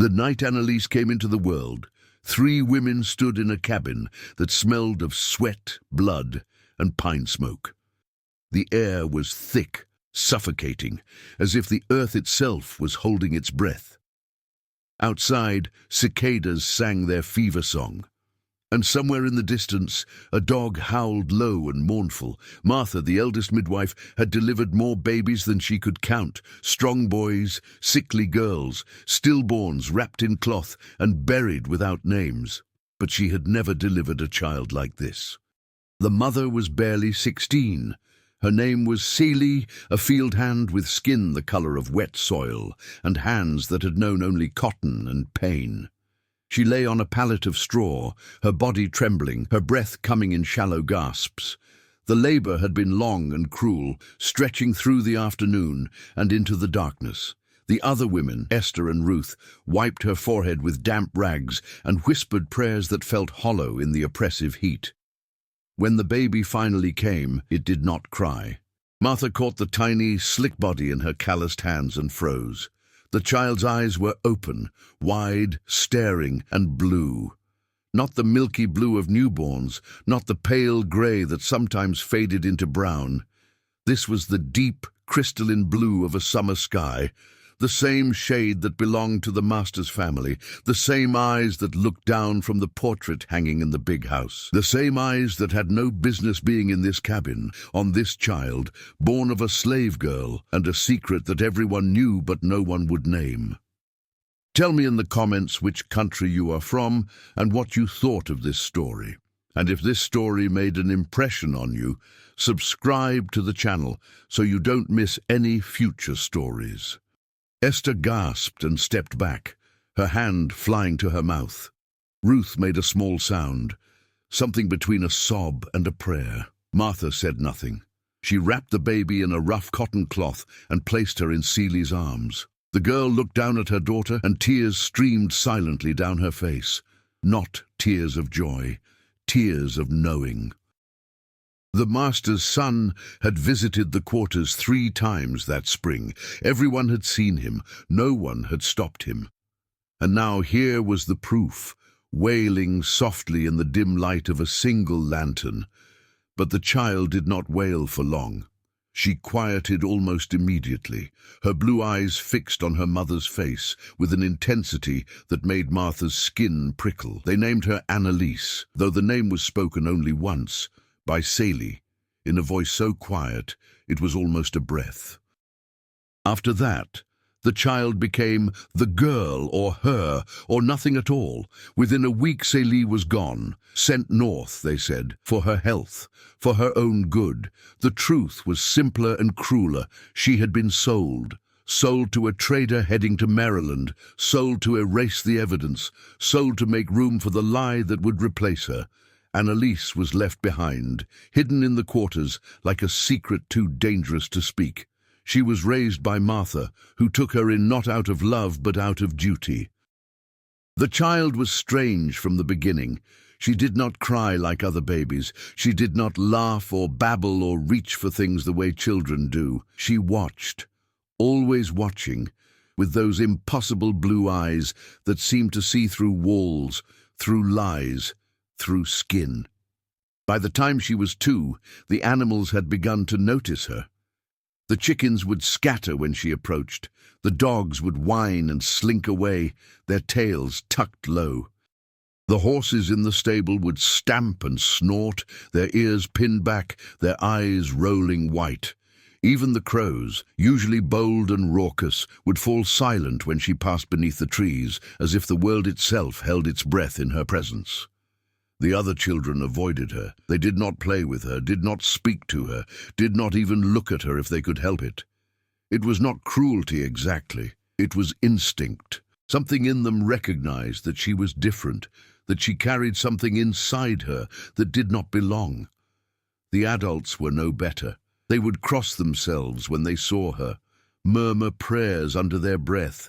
The night Annalise came into the world, 3 women stood in a cabin that smelled of sweat, blood, and pine smoke. The air was thick, suffocating, as if the earth itself was holding its breath. Outside, cicadas sang their fever song, and somewhere in the distance, a dog howled low and mournful. Martha, the eldest midwife, had delivered more babies than she could count, strong boys, sickly girls, stillborns wrapped in cloth and buried without names. But she had never delivered a child like this. The mother was barely 16. Her name was Celie, a field hand with skin the color of wet soil and hands that had known only cotton and pain. She lay on a pallet of straw, her body trembling, her breath coming in shallow gasps. The labor had been long and cruel, stretching through the afternoon and into the darkness. The other women, Esther and Ruth, wiped her forehead with damp rags and whispered prayers that felt hollow in the oppressive heat. When the baby finally came, it did not cry. Martha caught the tiny, slick body in her calloused hands and froze. The child's eyes were open, wide, staring, and blue. Not the milky blue of newborns, not the pale grey that sometimes faded into brown. This was the deep, crystalline blue of a summer sky, the same shade that belonged to the master's family, the same eyes that looked down from the portrait hanging in the big house, the same eyes that had no business being in this cabin, on this child, born of a slave girl, and a secret that everyone knew but no one would name. Tell me in the comments which country you are from and what you thought of this story. And if this story made an impression on you, subscribe to the channel so you don't miss any future stories. Esther gasped and stepped back, her hand flying to her mouth. Ruth made a small sound, something between a sob and a prayer. Martha said nothing. She wrapped the baby in a rough cotton cloth and placed her in Celie's arms. The girl looked down at her daughter, and tears streamed silently down her face. Not tears of joy, tears of knowing. The master's son had visited the quarters 3 times that spring. Everyone had seen him. No one had stopped him. And now here was the proof, wailing softly in the dim light of a single lantern. But the child did not wail for long. She quieted almost immediately, her blue eyes fixed on her mother's face with an intensity that made Martha's skin prickle. They named her Annalise, though the name was spoken only once, by Celie, in a voice so quiet it was almost a breath. After that, the child became the girl or her or nothing at all. Within a week Celie was gone, sent north, they said, for her health, for her own good. The truth was simpler and crueler. She had been sold to a trader heading to Maryland, sold to erase the evidence, sold to make room for the lie that would replace her. Annalise was left behind, hidden in the quarters like a secret too dangerous to speak. She was raised by Martha, who took her in not out of love but out of duty. The child was strange from the beginning. She did not cry like other babies. She did not laugh or babble or reach for things the way children do. She watched, always watching, with those impossible blue eyes that seemed to see through walls, through lies, through skin. By the time she was 2, the animals had begun to notice her. The chickens would scatter when she approached. The dogs would whine and slink away, their tails tucked low. The horses in the stable would stamp and snort, their ears pinned back, their eyes rolling white. Even the crows, usually bold and raucous, would fall silent when she passed beneath the trees, as if the world itself held its breath in her presence. The other children avoided her. They did not play with her, did not speak to her, did not even look at her if they could help it. It was not cruelty exactly. It was instinct. Something in them recognized that she was different, that she carried something inside her that did not belong. The adults were no better. They would cross themselves when they saw her, murmur prayers under their breath,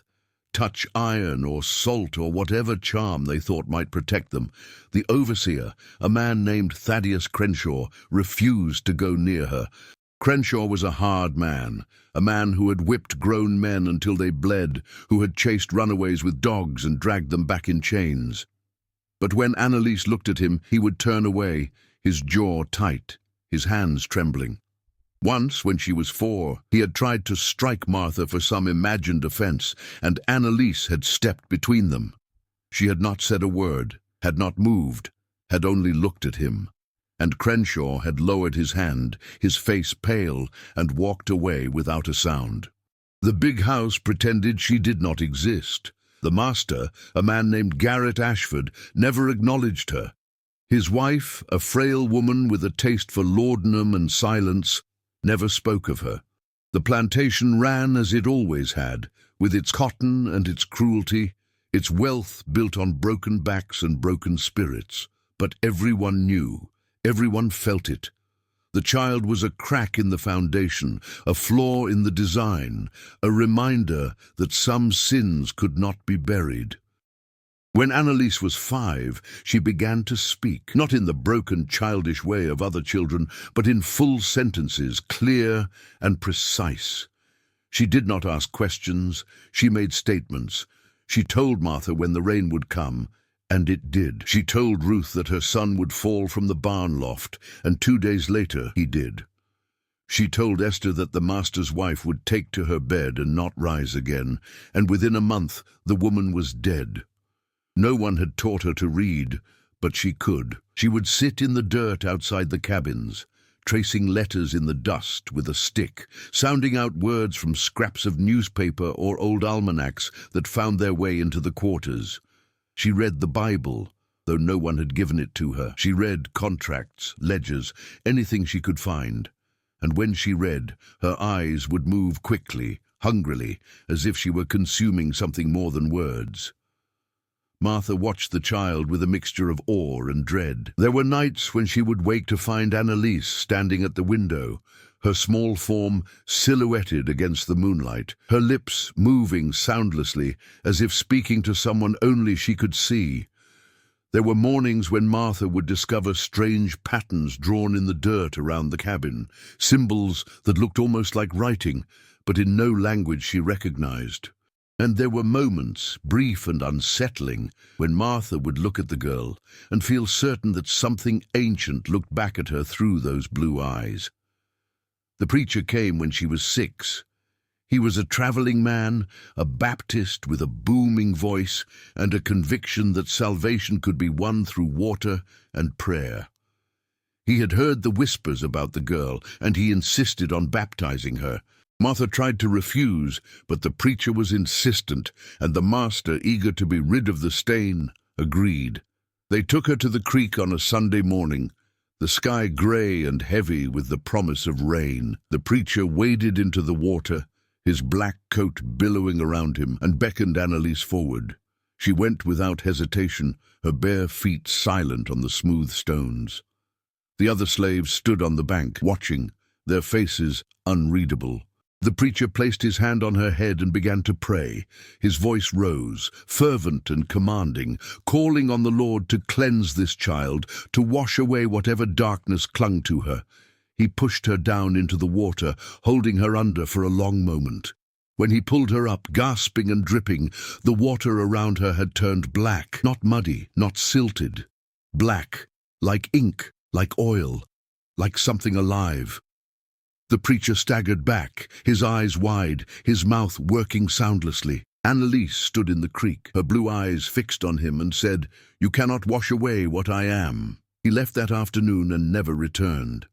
touch iron or salt or whatever charm they thought might protect them. The overseer, a man named Thaddeus Crenshaw, refused to go near her. Crenshaw was a hard man, a man who had whipped grown men until they bled, who had chased runaways with dogs and dragged them back in chains. But when Annalise looked at him, he would turn away, his jaw tight, his hands trembling. Once, when she was 4, he had tried to strike Martha for some imagined offense, and Annalise had stepped between them. She had not said a word, had not moved, had only looked at him. And Crenshaw had lowered his hand, his face pale, and walked away without a sound. The big house pretended she did not exist. The master, a man named Garrett Ashford, never acknowledged her. His wife, a frail woman with a taste for laudanum and silence, never spoke of her. The plantation ran as it always had, with its cotton and its cruelty, its wealth built on broken backs and broken spirits. But everyone knew. Everyone felt it. The child was a crack in the foundation, a flaw in the design, a reminder that some sins could not be buried. When Annalise was 5, she began to speak, not in the broken, childish way of other children, but in full sentences, clear and precise. She did not ask questions, she made statements. She told Martha when the rain would come, and it did. She told Ruth that her son would fall from the barn loft, and 2 days later he did. She told Esther that the master's wife would take to her bed and not rise again, and within a month the woman was dead. No one had taught her to read, but she could. She would sit in the dirt outside the cabins, tracing letters in the dust with a stick, sounding out words from scraps of newspaper or old almanacs that found their way into the quarters. She read the Bible, though no one had given it to her. She read contracts, ledgers, anything she could find. And when she read, her eyes would move quickly, hungrily, as if she were consuming something more than words. Martha watched the child with a mixture of awe and dread. There were nights when she would wake to find Annalise standing at the window, her small form silhouetted against the moonlight, her lips moving soundlessly, as if speaking to someone only she could see. There were mornings when Martha would discover strange patterns drawn in the dirt around the cabin, symbols that looked almost like writing, but in no language she recognized. And there were moments, brief and unsettling, when Martha would look at the girl and feel certain that something ancient looked back at her through those blue eyes. The preacher came when she was 6. He was a traveling man, a Baptist with a booming voice and a conviction that salvation could be won through water and prayer. He had heard the whispers about the girl, and he insisted on baptizing her. Martha tried to refuse, but the preacher was insistent, and the master, eager to be rid of the stain, agreed. They took her to the creek on a Sunday morning, the sky grey and heavy with the promise of rain. The preacher waded into the water, his black coat billowing around him, and beckoned Annalise forward. She went without hesitation, her bare feet silent on the smooth stones. The other slaves stood on the bank, watching, their faces unreadable. The preacher placed his hand on her head and began to pray. His voice rose, fervent and commanding, calling on the Lord to cleanse this child, to wash away whatever darkness clung to her. He pushed her down into the water, holding her under for a long moment. When he pulled her up, gasping and dripping, the water around her had turned black, not muddy, not silted. Black, like ink, like oil, like something alive. The preacher staggered back, his eyes wide, his mouth working soundlessly. Annalise stood in the creek, her blue eyes fixed on him, and said, "You cannot wash away what I am." He left that afternoon and never returned.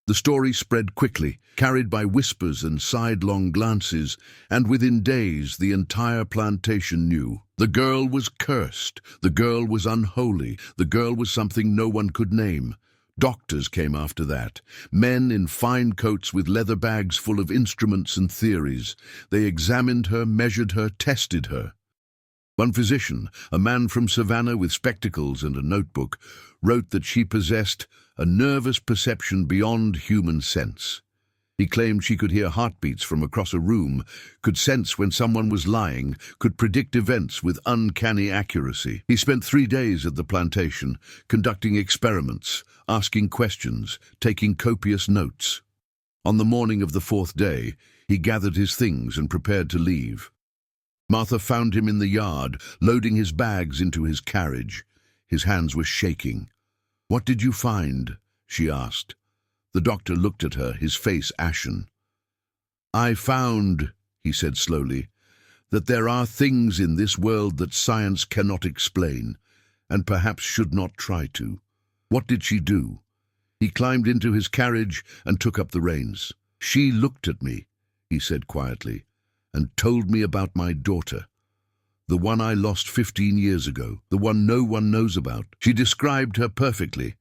The story spread quickly, carried by whispers and sidelong glances, and within days the entire plantation knew. The girl was cursed, the girl was unholy, the girl was something no one could name. Doctors came after that, men in fine coats with leather bags full of instruments and theories. They examined her, measured her, tested her. One physician, a man from Savannah with spectacles and a notebook, wrote that she possessed a nervous perception beyond human sense. He claimed she could hear heartbeats from across a room, could sense when someone was lying, could predict events with uncanny accuracy. He spent 3 days at the plantation, conducting experiments, asking questions, taking copious notes. On the morning of the fourth day, he gathered his things and prepared to leave. Martha found him in the yard, loading his bags into his carriage. His hands were shaking. "What did you find?" she asked. The doctor looked at her, his face ashen. "I found," he said slowly, "that there are things in this world that science cannot explain, and perhaps should not try to." What did she do? He climbed into his carriage and took up the reins. "She looked at me," he said quietly, "and told me about my daughter. The one I lost 15 years ago, the one no one knows about. She described her perfectly,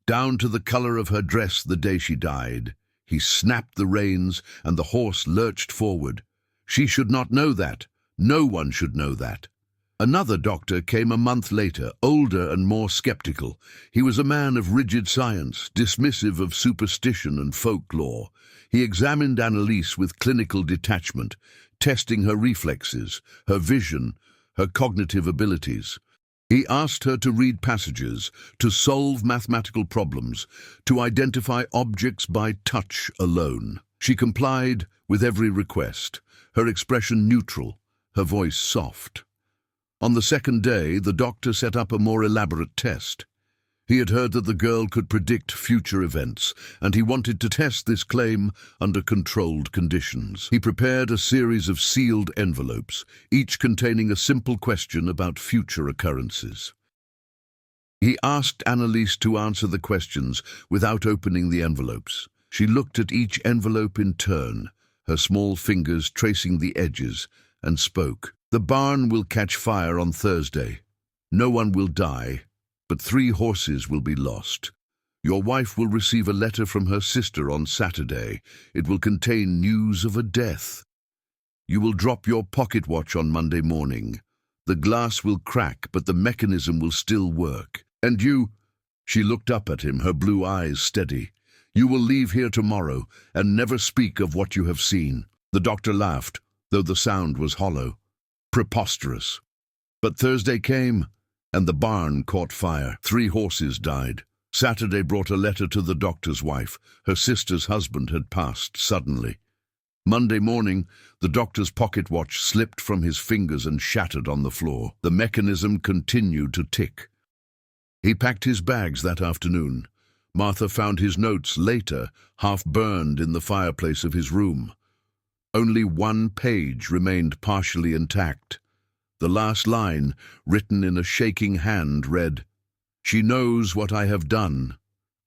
down to the color of her dress the day she died." He snapped the reins, and the horse lurched forward. She should not know that. No one should know that. Another doctor came a month later, older and more skeptical. He was a man of rigid science, dismissive of superstition and folklore. He examined Annalise with clinical detachment, testing her reflexes, her vision, her cognitive abilities. He asked her to read passages, to solve mathematical problems, to identify objects by touch alone. She complied with every request, her expression neutral, her voice soft. On the second day, the doctor set up a more elaborate test. He had heard that the girl could predict future events, and he wanted to test this claim under controlled conditions. He prepared a series of sealed envelopes, each containing a simple question about future occurrences. He asked Annalise to answer the questions without opening the envelopes. She looked at each envelope in turn, her small fingers tracing the edges, and spoke. "The barn will catch fire on Thursday. No one will die, but 3 horses will be lost. Your wife will receive a letter from her sister on Saturday. It will contain news of a death. You will drop your pocket watch on Monday morning. The glass will crack, but the mechanism will still work. And you—" She looked up at him, her blue eyes steady. "You will leave here tomorrow and never speak of what you have seen." The doctor laughed, though the sound was hollow. Preposterous. But Thursday came, and the barn caught fire. 3 horses died. Saturday brought a letter to the doctor's wife. Her sister's husband had passed suddenly. Monday morning, the doctor's pocket watch slipped from his fingers and shattered on the floor. The mechanism continued to tick. He packed his bags that afternoon. Martha found his notes later, half burned in the fireplace of his room. Only 1 page remained partially intact. The last line, written in a shaking hand, read, "She knows what I have done.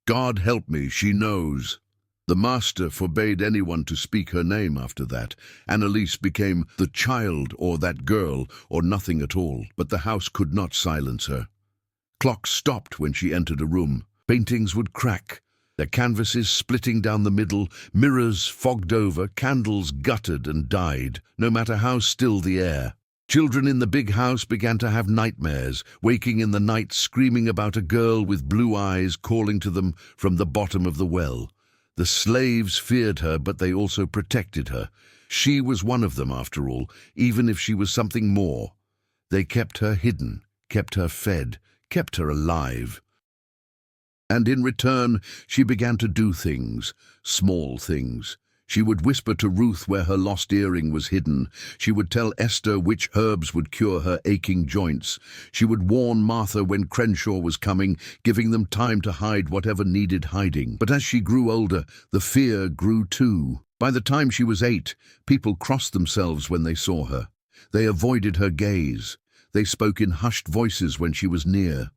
God help me, she knows." The master forbade anyone to speak her name after that. Annalise became the child or that girl or nothing at all, but the house could not silence her. Clocks stopped when she entered a room. Paintings would crack, their canvases splitting down the middle, mirrors fogged over, candles guttered and died, no matter how still the air. Children in the big house began to have nightmares, waking in the night screaming about a girl with blue eyes calling to them from the bottom of the well. The slaves feared her, but they also protected her. She was one of them, after all, even if she was something more. They kept her hidden, kept her fed, kept her alive. And in return, she began to do things, small things. She would whisper to Ruth where her lost earring was hidden. She would tell Esther which herbs would cure her aching joints. She would warn Martha when Crenshaw was coming, giving them time to hide whatever needed hiding. But as she grew older, the fear grew too. By the time she was 8, people crossed themselves when they saw her. They avoided her gaze. They spoke in hushed voices when she was near.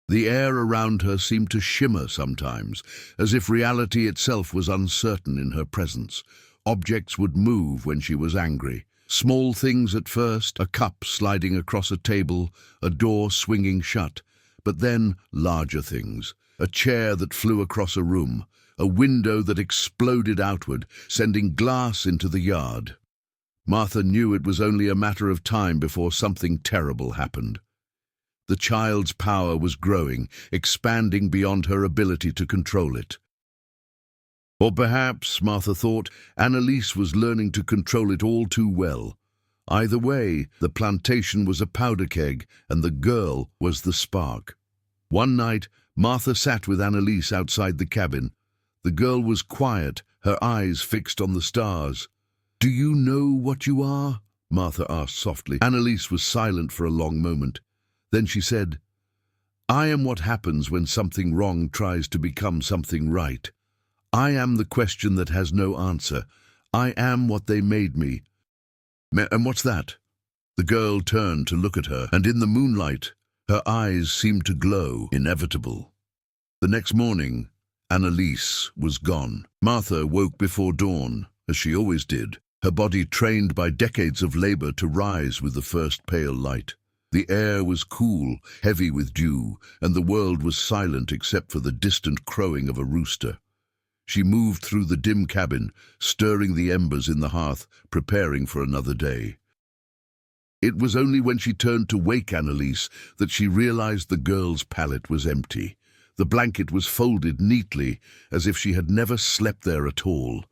The air around her seemed to shimmer sometimes, as if reality itself was uncertain in her presence. Objects would move when she was angry. Small things at first, a cup sliding across a table, a door swinging shut, but then larger things, a chair that flew across a room, a window that exploded outward, sending glass into the yard. Martha knew it was only a matter of time before something terrible happened. The child's power was growing, expanding beyond her ability to control it. Or perhaps, Martha thought, Annalise was learning to control it all too well. Either way, the plantation was a powder keg, and the girl was the spark. One night, Martha sat with Annalise outside the cabin. The girl was quiet, her eyes fixed on the stars. "Do you know what you are?" Martha asked softly. Annalise was silent for a long moment. Then she said, "I am what happens when something wrong tries to become something right. I am the question that has no answer. I am what they made me." "And what's that?" The girl turned to look at her, and in the moonlight, her eyes seemed to glow, inevitable. The next morning, Annalise was gone. Martha woke before dawn, as she always did, her body trained by decades of labor to rise with the first pale light. The air was cool, heavy with dew, and the world was silent except for the distant crowing of a rooster. She moved through the dim cabin, stirring the embers in the hearth, preparing for another day. It was only when she turned to wake Annalise that she realized the girl's pallet was empty. The blanket was folded neatly, as if she had never slept there at all.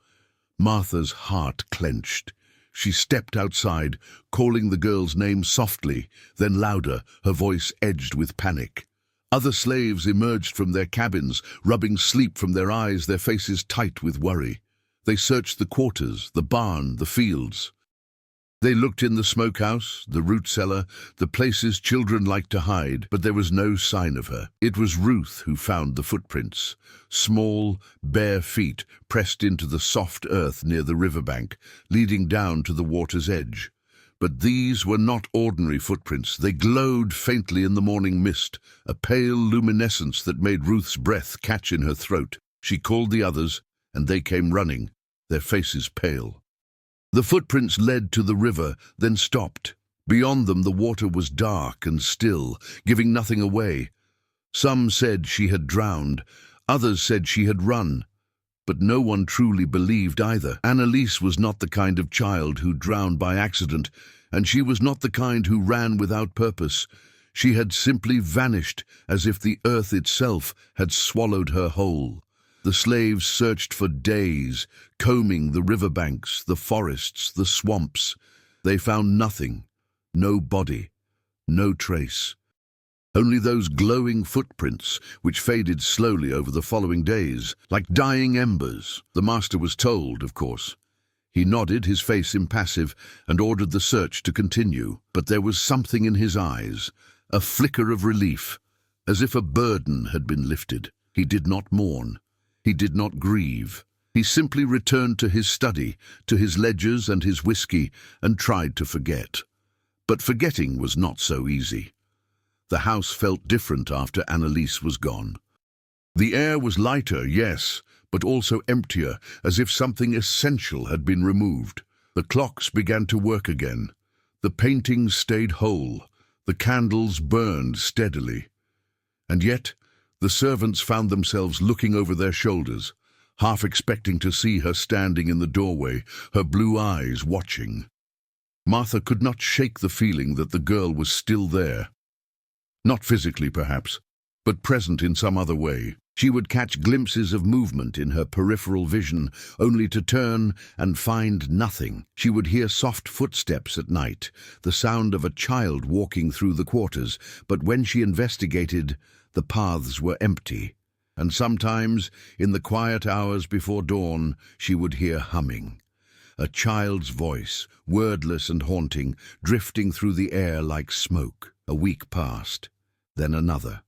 Martha's heart clenched. She stepped outside, calling the girl's name softly, then louder, her voice edged with panic. Other slaves emerged from their cabins, rubbing sleep from their eyes, their faces tight with worry. They searched the quarters, the barn, the fields. They looked in the smokehouse, the root cellar, the places children like to hide, but there was no sign of her. It was Ruth who found the footprints, small, bare feet pressed into the soft earth near the riverbank, leading down to the water's edge. But these were not ordinary footprints. They glowed faintly in the morning mist, a pale luminescence that made Ruth's breath catch in her throat. She called the others, and they came running, their faces pale. The footprints led to the river, then stopped. Beyond them the water was dark and still, giving nothing away. Some said she had drowned, others said she had run. But no one truly believed either. Annalise was not the kind of child who drowned by accident, and she was not the kind who ran without purpose. She had simply vanished, as if the earth itself had swallowed her whole. The slaves searched for days, combing the riverbanks, the forests, the swamps. They found nothing, no body, no trace. Only those glowing footprints, which faded slowly over the following days, like dying embers. The master was told, of course. He nodded, his face impassive, and ordered the search to continue. But there was something in his eyes, a flicker of relief, as if a burden had been lifted. He did not mourn. He did not grieve. He simply returned to his study, to his ledgers and his whiskey, and tried to forget. But forgetting was not so easy. The house felt different after Annalise was gone. The air was lighter, yes, but also emptier, as if something essential had been removed. The clocks began to work again. The paintings stayed whole. The candles burned steadily. And yet, the servants found themselves looking over their shoulders, half expecting to see her standing in the doorway, her blue eyes watching. Martha could not shake the feeling that the girl was still there. Not physically, perhaps, but present in some other way. She would catch glimpses of movement in her peripheral vision, only to turn and find nothing. She would hear soft footsteps at night, the sound of a child walking through the quarters, but when she investigated, the paths were empty, and sometimes, in the quiet hours before dawn, she would hear humming. A child's voice, wordless and haunting, drifting through the air like smoke. A week passed, then another.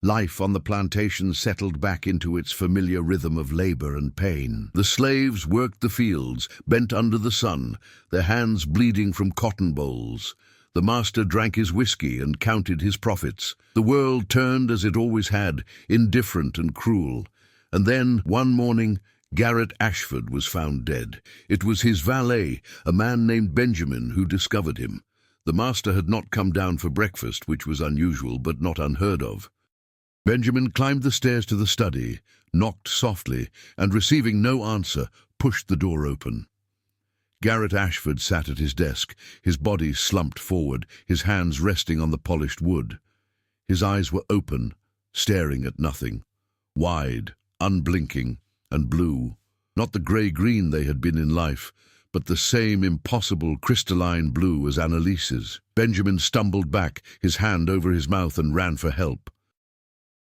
Life on the plantation settled back into its familiar rhythm of labor and pain. The slaves worked the fields, bent under the sun, their hands bleeding from cotton bowls. The master drank his whiskey and counted his profits. The world turned as it always had, indifferent and cruel. And then, one morning, Garrett Ashford was found dead. It was his valet, a man named Benjamin, who discovered him. The master had not come down for breakfast, which was unusual but not unheard of. Benjamin climbed the stairs to the study, knocked softly, and receiving no answer, pushed the door open. Garrett Ashford sat at his desk, his body slumped forward, his hands resting on the polished wood. His eyes were open, staring at nothing, wide, unblinking, and blue. Not the grey-green they had been in life, but the same impossible crystalline blue as Annalise's. Benjamin stumbled back, his hand over his mouth, and ran for help.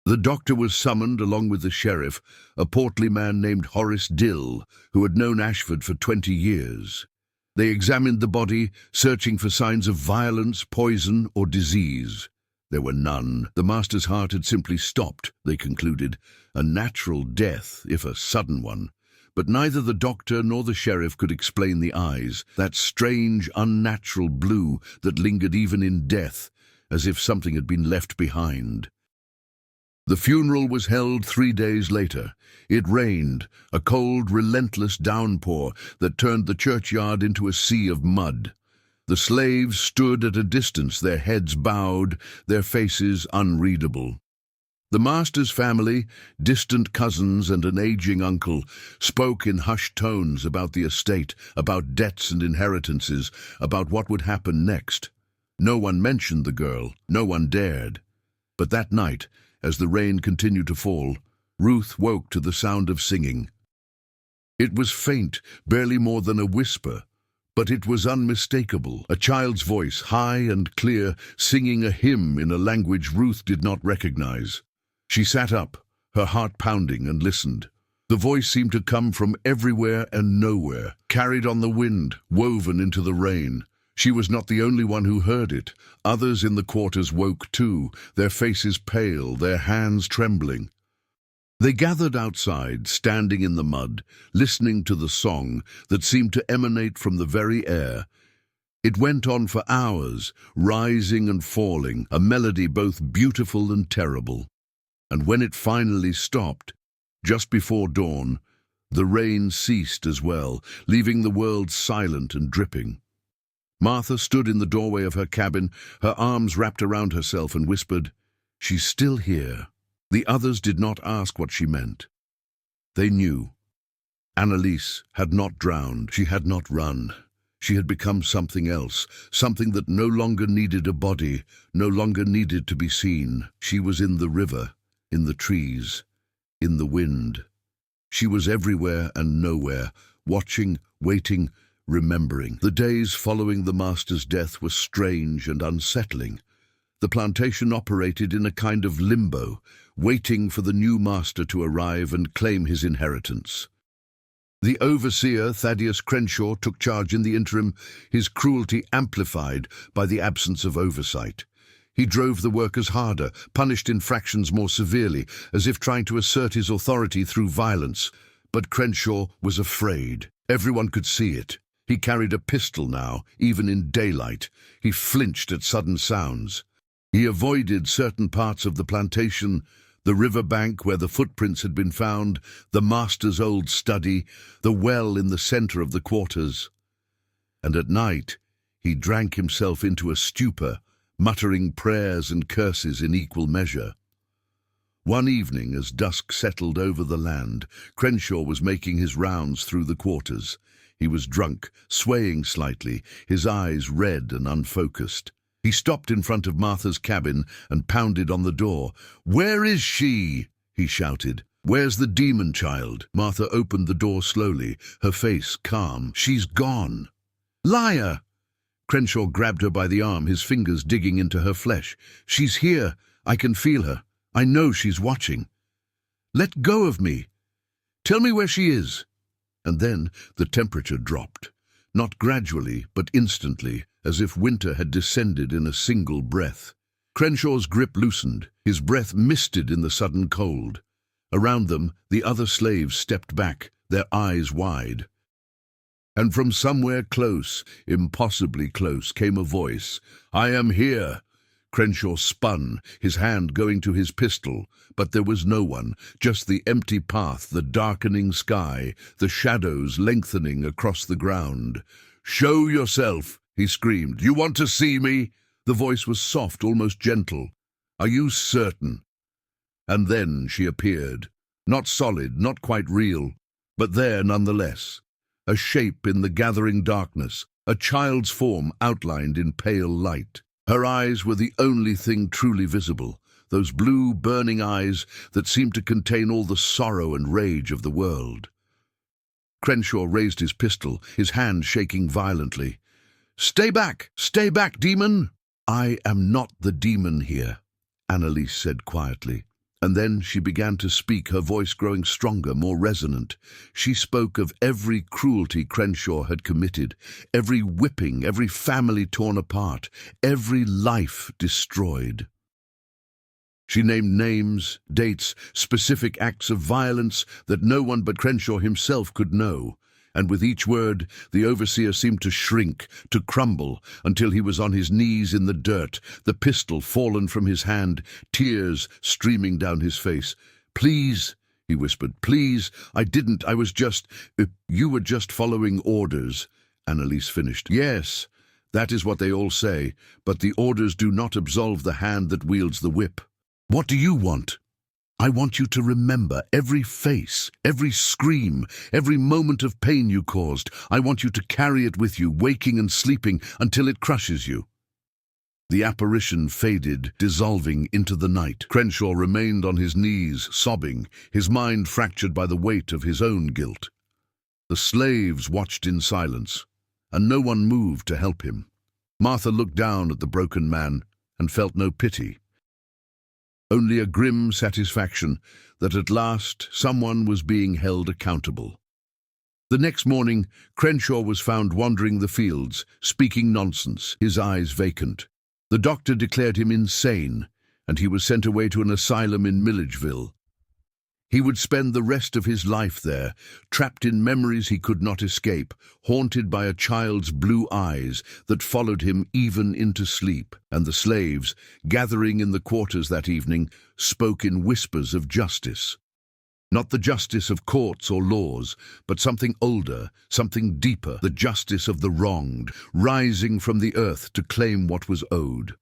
The doctor was summoned along with the sheriff, a portly man named Horace Dill, who had known Ashford for 20 years. They examined the body, searching for signs of violence, poison, or disease. There were none. The master's heart had simply stopped, they concluded. A natural death, if a sudden one. But neither the doctor nor the sheriff could explain the eyes, that strange, unnatural blue that lingered even in death, as if something had been left behind. The funeral was held 3 days later. It rained, a cold, relentless downpour that turned the churchyard into a sea of mud. The slaves stood at a distance, their heads bowed, their faces unreadable. The master's family, distant cousins and an aging uncle, spoke in hushed tones about the estate, about debts and inheritances, about what would happen next. No one mentioned the girl, no one dared. But that night, as the rain continued to fall, Ruth woke to the sound of singing. It was faint, barely more than a whisper, but it was unmistakable, a child's voice, high and clear, singing a hymn in a language Ruth did not recognize. She sat up, her heart pounding, and listened. The voice seemed to come from everywhere and nowhere, carried on the wind, woven into the rain. She was not the only one who heard it. Others in the quarters woke too, their faces pale, their hands trembling. They gathered outside, standing in the mud, listening to the song that seemed to emanate from the very air. It went on for hours, rising and falling, a melody both beautiful and terrible. And when it finally stopped, just before dawn, the rain ceased as well, leaving the world silent and dripping. Martha stood in the doorway of her cabin, her arms wrapped around herself, and whispered, "She's still here." The others did not ask what she meant. They knew. Annalise had not drowned, she had not run. She had become something else, something that no longer needed a body, no longer needed to be seen. She was in the river, in the trees, in the wind. She was everywhere and nowhere, watching, waiting, remembering. The days following the master's death were strange and unsettling. The plantation operated in a kind of limbo, waiting for the new master to arrive and claim his inheritance. The overseer, Thaddeus Crenshaw, took charge in the interim, his cruelty amplified by the absence of oversight. He drove the workers harder, punished infractions more severely, as if trying to assert his authority through violence. But Crenshaw was afraid. Everyone could see it. He carried a pistol now, even in daylight. He flinched at sudden sounds. He avoided certain parts of the plantation, the river bank where the footprints had been found, the master's old study, the well in the center of the quarters. And at night, he drank himself into a stupor, muttering prayers and curses in equal measure. One evening, as dusk settled over the land, Crenshaw was making his rounds through the quarters. He was drunk, swaying slightly, his eyes red and unfocused. He stopped in front of Martha's cabin and pounded on the door. "Where is she?" he shouted. "Where's the demon child?" Martha opened the door slowly, her face calm. "She's gone." "Liar!" Crenshaw grabbed her by the arm, his fingers digging into her flesh. "She's here. I can feel her. I know she's watching. Let go of me. Tell me where she is." And then the temperature dropped. Not gradually, but instantly, as if winter had descended in a single breath. Crenshaw's grip loosened, his breath misted in the sudden cold. Around them, the other slaves stepped back, their eyes wide. And from somewhere close, impossibly close, came a voice. "I am here." Crenshaw spun, his hand going to his pistol, but there was no one, just the empty path, the darkening sky, the shadows lengthening across the ground. "Show yourself," he screamed. "You want to see me?" The voice was soft, almost gentle. "Are you certain?" And then she appeared. Not solid, not quite real, but there nonetheless. A shape in the gathering darkness, a child's form outlined in pale light. Her eyes were the only thing truly visible, those blue, burning eyes that seemed to contain all the sorrow and rage of the world. Crenshaw raised his pistol, his hand shaking violently. Stay back, demon!" "I am not the demon here," Annalise said quietly, And then she began to speak, her voice growing stronger, more resonant. She spoke of every cruelty Crenshaw had committed, every whipping, every family torn apart, every life destroyed. She named names, dates, specific acts of violence that no one but Crenshaw himself could know, and with each word the overseer seemed to shrink, to crumble, until he was on his knees in the dirt, the pistol fallen from his hand, tears streaming down his face. "Please," he whispered, "please, I was just... You were just following orders," Annalise finished. "Yes, that is what they all say, but the orders do not absolve the hand that wields the whip. What do you want?" "I want you to remember every face, every scream, every moment of pain you caused. I want you to carry it with you, waking and sleeping, until it crushes you." The apparition faded, dissolving into the night. Crenshaw remained on his knees, sobbing, his mind fractured by the weight of his own guilt. The slaves watched in silence, and no one moved to help him. Martha looked down at the broken man and felt no pity. Only a grim satisfaction that at last someone was being held accountable. The next morning, Crenshaw was found wandering the fields, speaking nonsense, his eyes vacant. The doctor declared him insane, and he was sent away to an asylum in Milledgeville. He would spend the rest of his life there, trapped in memories he could not escape, haunted by a child's blue eyes that followed him even into sleep. And the slaves, gathering in the quarters that evening, spoke in whispers of justice. Not the justice of courts or laws, but something older, something deeper, the justice of the wronged, rising from the earth to claim what was owed.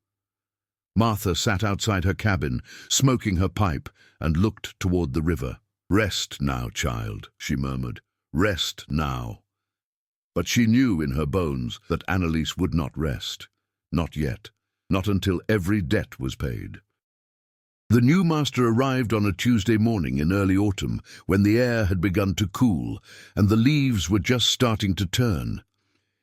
Martha sat outside her cabin, smoking her pipe, and looked toward the river. "Rest now, child," she murmured. "Rest now." But she knew in her bones that Annalise would not rest. Not yet. Not until every debt was paid. The new master arrived on a Tuesday morning in early autumn, when the air had begun to cool, and the leaves were just starting to turn.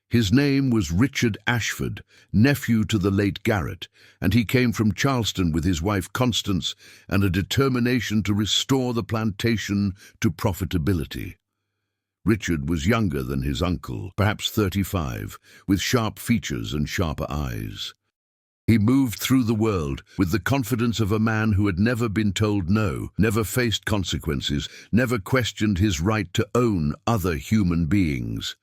His name was Richard Ashford, nephew to the late Garrett, and he came from Charleston with his wife Constance and a determination to restore the plantation to profitability. Richard was younger than his uncle, perhaps 35, with sharp features and sharper eyes. He moved through the world with the confidence of a man who had never been told no, never faced consequences, never questioned his right to own other human beings.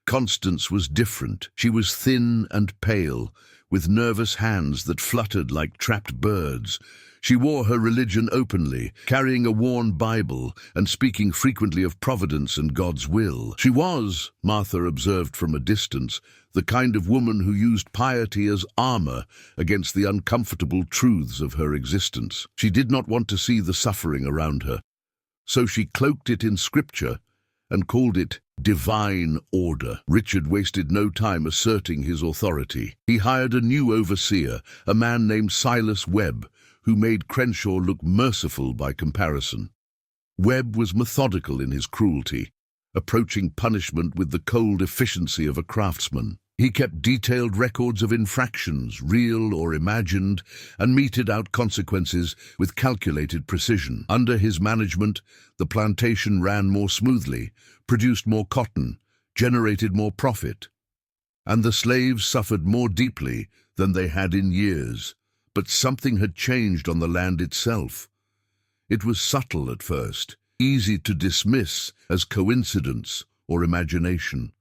Constance was different. She was thin and pale, with nervous hands that fluttered like trapped birds. She wore her religion openly, carrying a worn Bible and speaking frequently of providence and God's will. She was, Martha observed from a distance, the kind of woman who used piety as armor against the uncomfortable truths of her existence. She did not want to see the suffering around her, so she cloaked it in scripture and called it divine order. Richard wasted no time asserting his authority. He hired a new overseer, a man named Silas Webb, who made Crenshaw look merciful by comparison. Webb was methodical in his cruelty, approaching punishment with the cold efficiency of a craftsman. He kept detailed records of infractions, real or imagined, and meted out consequences with calculated precision. Under his management, the plantation ran more smoothly, produced more cotton, generated more profit, and the slaves suffered more deeply than they had in years. But something had changed on the land itself. It was subtle at first, easy to dismiss as coincidence or imagination.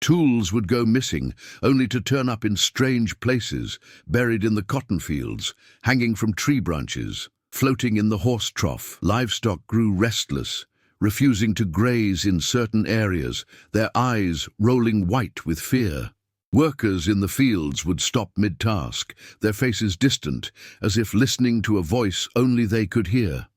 Tools would go missing, only to turn up in strange places, buried in the cotton fields, hanging from tree branches, floating in the horse trough. Livestock grew restless, refusing to graze in certain areas, their eyes rolling white with fear. Workers in the fields would stop mid-task, their faces distant, as if listening to a voice only they could hear.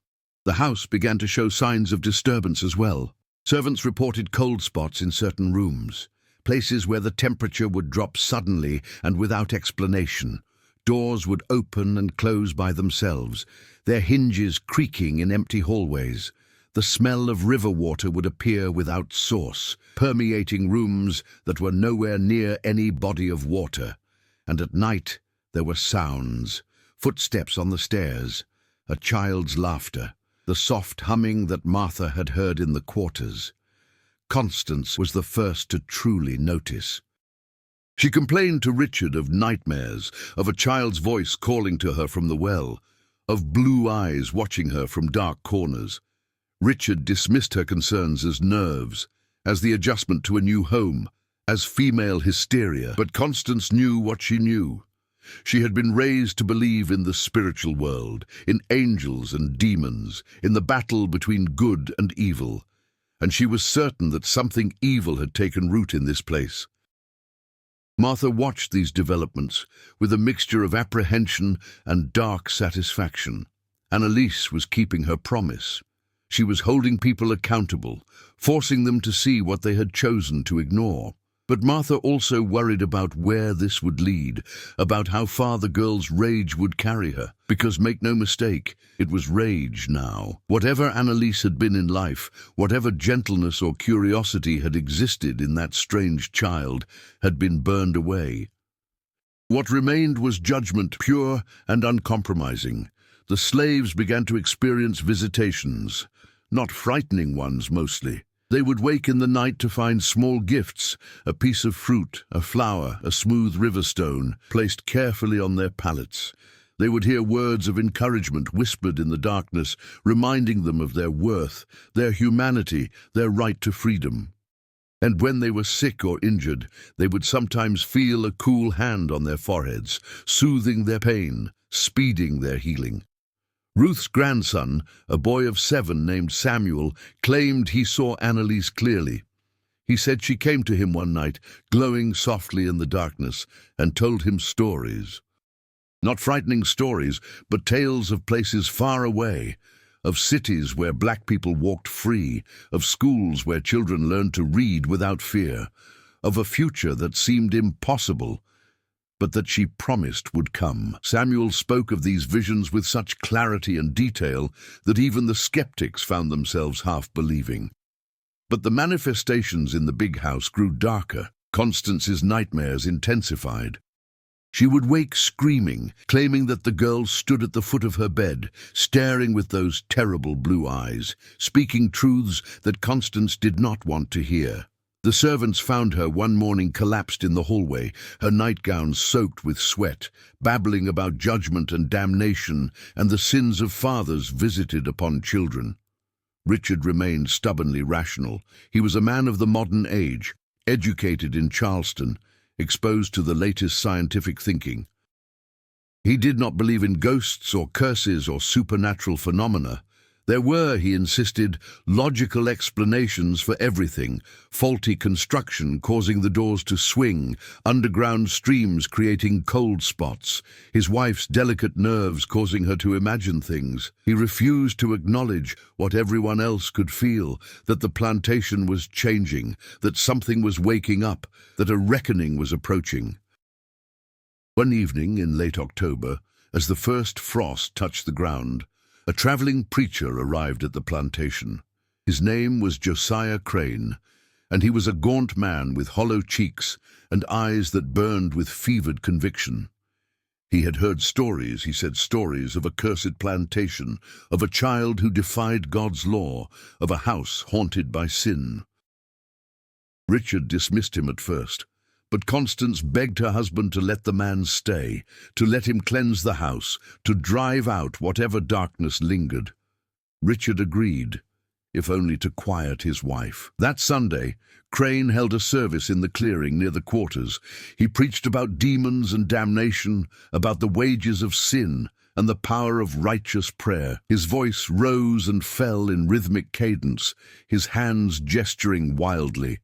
The house began to show signs of disturbance as well. Servants reported cold spots in certain rooms, places where the temperature would drop suddenly and without explanation. Doors would open and close by themselves, their hinges creaking in empty hallways. The smell of river water would appear without source, permeating rooms that were nowhere near any body of water. And at night there were sounds, footsteps on the stairs, a child's laughter, the soft humming that Martha had heard in the quarters. Constance was the first to truly notice. She complained to Richard of nightmares, of a child's voice calling to her from the well, of blue eyes watching her from dark corners. Richard dismissed her concerns as nerves, as the adjustment to a new home, as female hysteria. But Constance knew what she knew. She had been raised to believe in the spiritual world, in angels and demons, in the battle between good and evil, and she was certain that something evil had taken root in this place. Martha watched these developments with a mixture of apprehension and dark satisfaction. Annalise was keeping her promise. She was holding people accountable, forcing them to see what they had chosen to ignore. But Martha also worried about where this would lead, about how far the girl's rage would carry her. Because, make no mistake, it was rage now. Whatever Annalise had been in life, whatever gentleness or curiosity had existed in that strange child, had been burned away. What remained was judgment, pure and uncompromising. The slaves began to experience visitations, not frightening ones mostly. They would wake in the night to find small gifts, a piece of fruit, a flower, a smooth river stone, placed carefully on their pallets. They would hear words of encouragement whispered in the darkness, reminding them of their worth, their humanity, their right to freedom. And when they were sick or injured, they would sometimes feel a cool hand on their foreheads, soothing their pain, speeding their healing. Ruth's grandson, a boy of 7 named Samuel, claimed he saw Annalise clearly. He said she came to him one night, glowing softly in the darkness, and told him stories. Not frightening stories, but tales of places far away, of cities where black people walked free, of schools where children learned to read without fear, of a future that seemed impossible, but that she promised would come. Samuel spoke of these visions with such clarity and detail that even the skeptics found themselves half-believing. But the manifestations in the big house grew darker. Constance's nightmares intensified. She would wake screaming, claiming that the girl stood at the foot of her bed, staring with those terrible blue eyes, speaking truths that Constance did not want to hear. The servants found her one morning collapsed in the hallway, her nightgown soaked with sweat, babbling about judgment and damnation and the sins of fathers visited upon children. Richard remained stubbornly rational. He was a man of the modern age, educated in Charleston, exposed to the latest scientific thinking. He did not believe in ghosts or curses or supernatural phenomena. There were, he insisted, logical explanations for everything: faulty construction causing the doors to swing, underground streams creating cold spots, his wife's delicate nerves causing her to imagine things. He refused to acknowledge what everyone else could feel, that the plantation was changing, that something was waking up, that a reckoning was approaching. One evening in late October, as the first frost touched the ground, a traveling preacher arrived at the plantation. His name was Josiah Crane, and he was a gaunt man with hollow cheeks and eyes that burned with fevered conviction. He had heard stories, he said, stories of a cursed plantation, of a child who defied God's law, of a house haunted by sin. Richard dismissed him at first, but Constance begged her husband to let the man stay, to let him cleanse the house, to drive out whatever darkness lingered. Richard agreed, if only to quiet his wife. That Sunday, Crane held a service in the clearing near the quarters. He preached about demons and damnation, about the wages of sin and the power of righteous prayer. His voice rose and fell in rhythmic cadence, his hands gesturing wildly.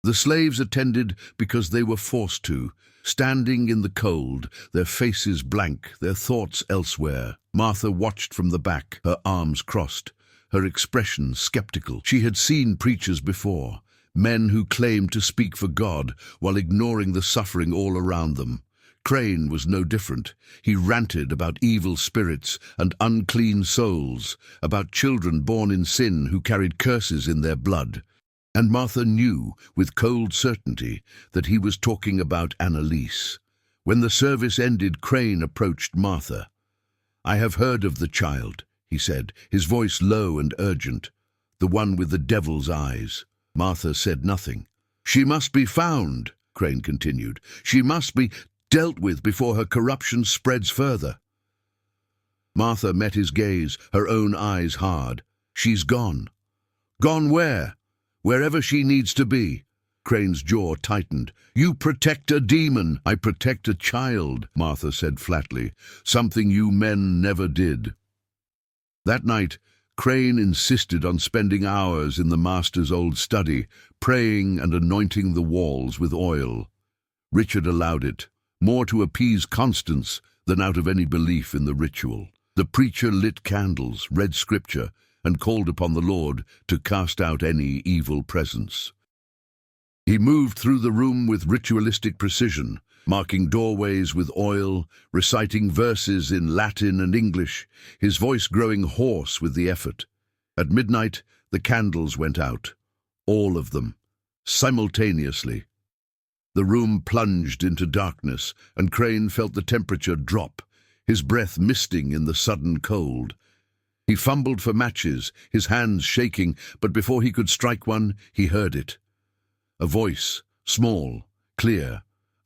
The slaves attended because they were forced to, standing in the cold, their faces blank, their thoughts elsewhere. Martha watched from the back, her arms crossed, her expression skeptical. She had seen preachers before, men who claimed to speak for God while ignoring the suffering all around them. Crane was no different. He ranted about evil spirits and unclean souls, about children born in sin who carried curses in their blood. And Martha knew with cold certainty that he was talking about Annalise. When the service ended, Crane approached Martha. "I have heard of the child," he said, his voice low and urgent. "The one with the devil's eyes." Martha said nothing. "She must be found," Crane continued. "She must be dealt with before her corruption spreads further." Martha met his gaze, her own eyes hard. "She's gone." "Gone where?" "Wherever she needs to be." Crane's jaw tightened. "You protect a demon." "I protect a child," Martha said flatly. "Something you men never did." That night, Crane insisted on spending hours in the master's old study, praying and anointing the walls with oil. Richard allowed it, more to appease Constance than out of any belief in the ritual. The preacher lit candles, read scripture, and called upon the Lord to cast out any evil presence. He moved through the room with ritualistic precision, marking doorways with oil, reciting verses in Latin and English, his voice growing hoarse with the effort. At midnight, the candles went out, all of them, simultaneously. The room plunged into darkness, and Crane felt the temperature drop, his breath misting in the sudden cold. He fumbled for matches, his hands shaking, but before he could strike one, he heard it. A voice, small, clear,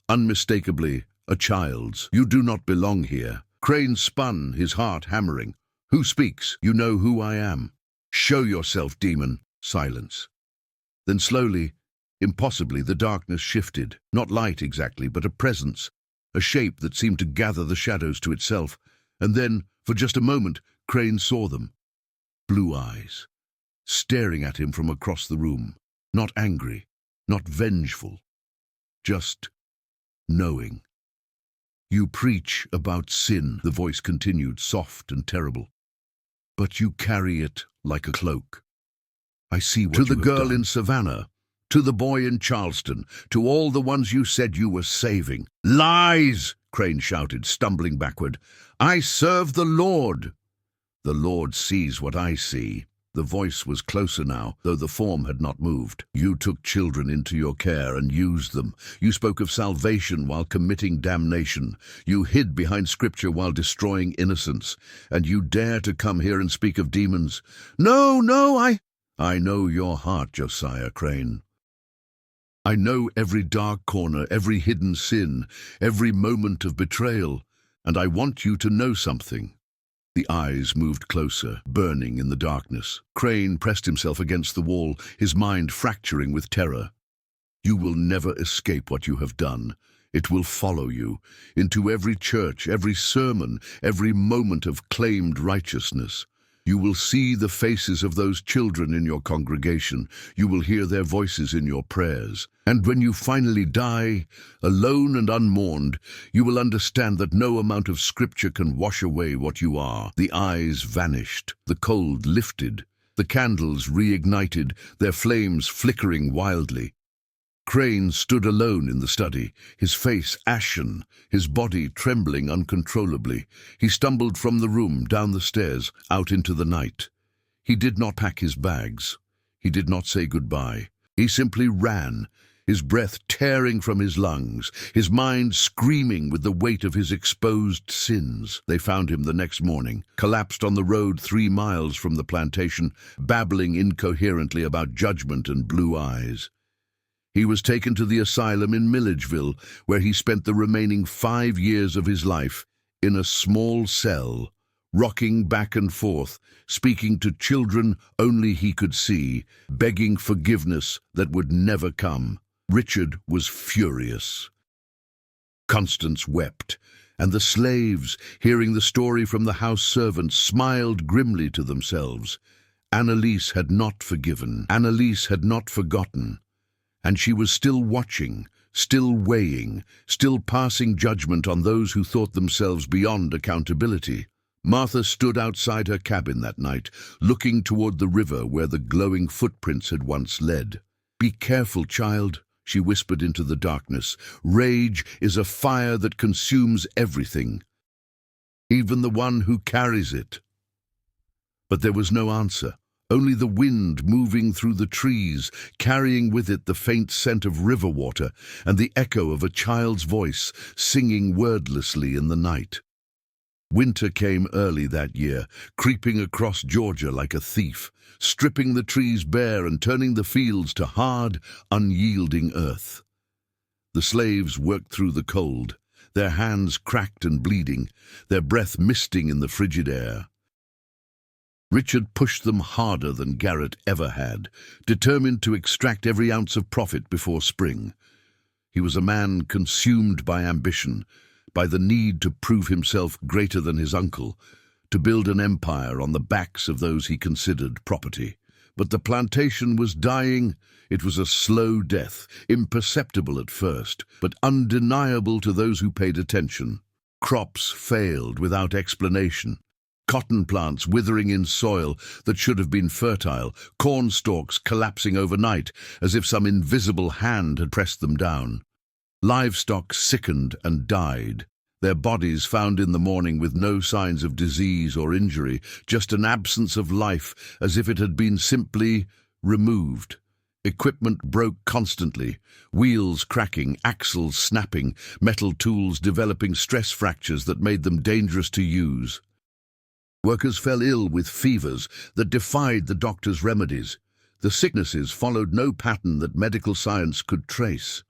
unmistakably a child's. "You do not belong here." Crane spun, his heart hammering. "Who speaks?" "You know who I am." "Show yourself, demon." Silence. Then slowly, impossibly, the darkness shifted. Not light exactly, but a presence, a shape that seemed to gather the shadows to itself. And then, for just a moment, Crane saw them. Blue eyes, staring at him from across the room. Not angry, not vengeful, just knowing. "You preach about sin," the voice continued, soft and terrible. "But you carry it like a cloak. I see what you have done. To the girl in Savannah, to the boy in Charleston, to all the ones you said you were saving." "Lies!" Crane shouted, stumbling backward. "I serve the Lord." "The Lord sees what I see." The voice was closer now, though the form had not moved. "You took children into your care and used them. You spoke of salvation while committing damnation. You hid behind scripture while destroying innocence. And you dare to come here and speak of demons." No, I know your heart, Josiah Crane. I know every dark corner, every hidden sin, every moment of betrayal, and I want you to know something." The eyes moved closer, burning in the darkness. Crane pressed himself against the wall, his mind fracturing with terror. "You will never escape what you have done. It will follow you into every church, every sermon, every moment of claimed righteousness. You will see the faces of those children in your congregation. You will hear their voices in your prayers. And when you finally die, alone and unmourned, you will understand that no amount of scripture can wash away what you are." The eyes vanished, the cold lifted, the candles reignited, their flames flickering wildly. Crane stood alone in the study, his face ashen, his body trembling uncontrollably. He stumbled from the room, down the stairs, out into the night. He did not pack his bags. He did not say goodbye. He simply ran, his breath tearing from his lungs, his mind screaming with the weight of his exposed sins. They found him the next morning, collapsed on the road 3 miles from the plantation, babbling incoherently about judgment and blue eyes. He was taken to the asylum in Milledgeville, where he spent the remaining 5 years of his life in a small cell, rocking back and forth, speaking to children only he could see, begging forgiveness that would never come. Richard was furious. Constance wept, and the slaves, hearing the story from the house servants, smiled grimly to themselves. Annalise had not forgiven. Annalise had not forgotten. And she was still watching, still weighing, still passing judgment on those who thought themselves beyond accountability. Martha stood outside her cabin that night, looking toward the river where the glowing footprints had once led. "Be careful, child," she whispered into the darkness. "Rage is a fire that consumes everything, even the one who carries it." But there was no answer. Only the wind moving through the trees, carrying with it the faint scent of river water and the echo of a child's voice singing wordlessly in the night. Winter came early that year, creeping across Georgia like a thief, stripping the trees bare and turning the fields to hard, unyielding earth. The slaves worked through the cold, their hands cracked and bleeding, their breath misting in the frigid air. Richard pushed them harder than Garrett ever had, determined to extract every ounce of profit before spring. He was a man consumed by ambition, by the need to prove himself greater than his uncle, to build an empire on the backs of those he considered property. But the plantation was dying. It was a slow death, imperceptible at first, but undeniable to those who paid attention. Crops failed without explanation. Cotton plants withering in soil that should have been fertile, corn stalks collapsing overnight as if some invisible hand had pressed them down. Livestock sickened and died, their bodies found in the morning with no signs of disease or injury, just an absence of life as if it had been simply removed. Equipment broke constantly, wheels cracking, axles snapping, metal tools developing stress fractures that made them dangerous to use. Workers fell ill with fevers that defied the doctor's remedies. The sicknesses followed no pattern that medical science could trace.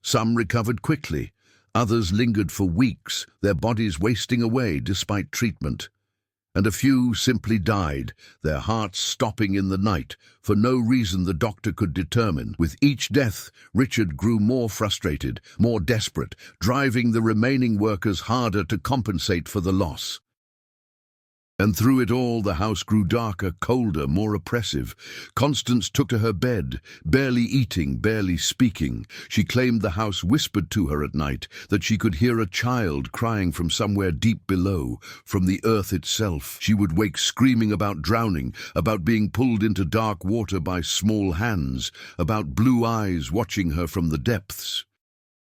Some recovered quickly, others lingered for weeks, their bodies wasting away despite treatment. And a few simply died, their hearts stopping in the night, for no reason the doctor could determine. With each death, Richard grew more frustrated, more desperate, driving the remaining workers harder to compensate for the loss. And through it all, the house grew darker, colder, more oppressive. Constance took to her bed, barely eating, barely speaking. She claimed the house whispered to her at night, that she could hear a child crying from somewhere deep below, from the earth itself. She would wake screaming about drowning, about being pulled into dark water by small hands, about blue eyes watching her from the depths.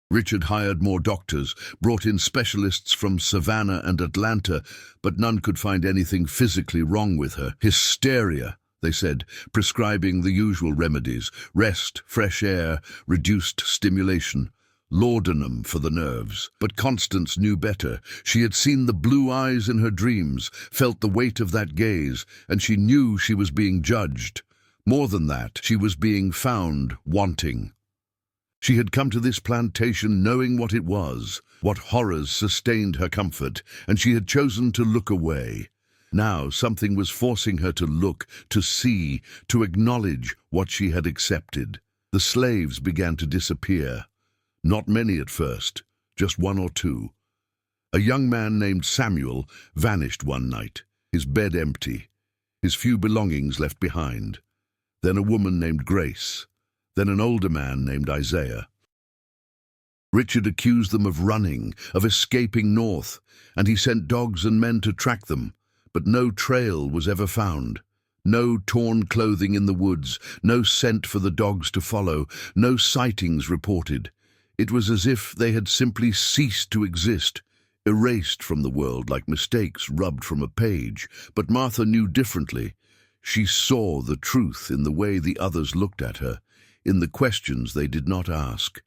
Richard hired more doctors, brought in specialists from Savannah and Atlanta, but none could find anything physically wrong with her. Hysteria, they said, prescribing the usual remedies: rest, fresh air, reduced stimulation, laudanum for the nerves. But Constance knew better. She had seen the blue eyes in her dreams, felt the weight of that gaze, and she knew she was being judged. More than that, she was being found wanting. She had come to this plantation knowing what it was, what horrors sustained her comfort, and she had chosen to look away. Now something was forcing her to look, to see, to acknowledge what she had accepted. The slaves began to disappear. Not many at first, just one or two. A young man named Samuel vanished one night, his bed empty, his few belongings left behind. Then a woman named Grace. Then an older man named Isaiah. Richard accused them of running, of escaping north, and he sent dogs and men to track them, but no trail was ever found. No torn clothing in the woods, no scent for the dogs to follow, no sightings reported. It was as if they had simply ceased to exist, erased from the world like mistakes rubbed from a page. But Martha knew differently. She saw the truth in the way the others looked at her, in the questions they did not ask.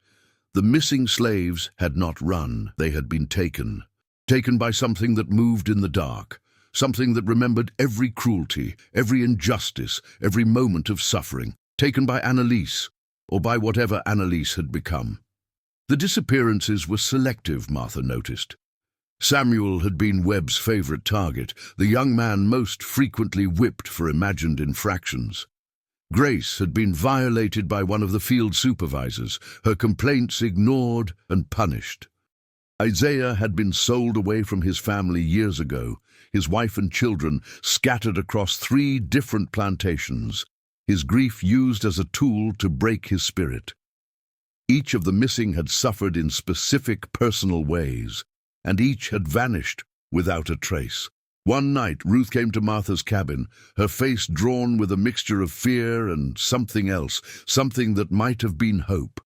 The missing slaves had not run, they had been taken. Taken by something that moved in the dark, something that remembered every cruelty, every injustice, every moment of suffering. Taken by Annalise, or by whatever Annalise had become. The disappearances were selective, Martha noticed. Samuel had been Webb's favorite target, the young man most frequently whipped for imagined infractions. Grace had been violated by one of the field supervisors, her complaints ignored and punished. Isaiah had been sold away from his family years ago, his wife and children scattered across 3 different plantations, his grief used as a tool to break his spirit. Each of the missing had suffered in specific personal ways, and each had vanished without a trace. One night, Ruth came to Martha's cabin, her face drawn with a mixture of fear and something else, something that might have been hope.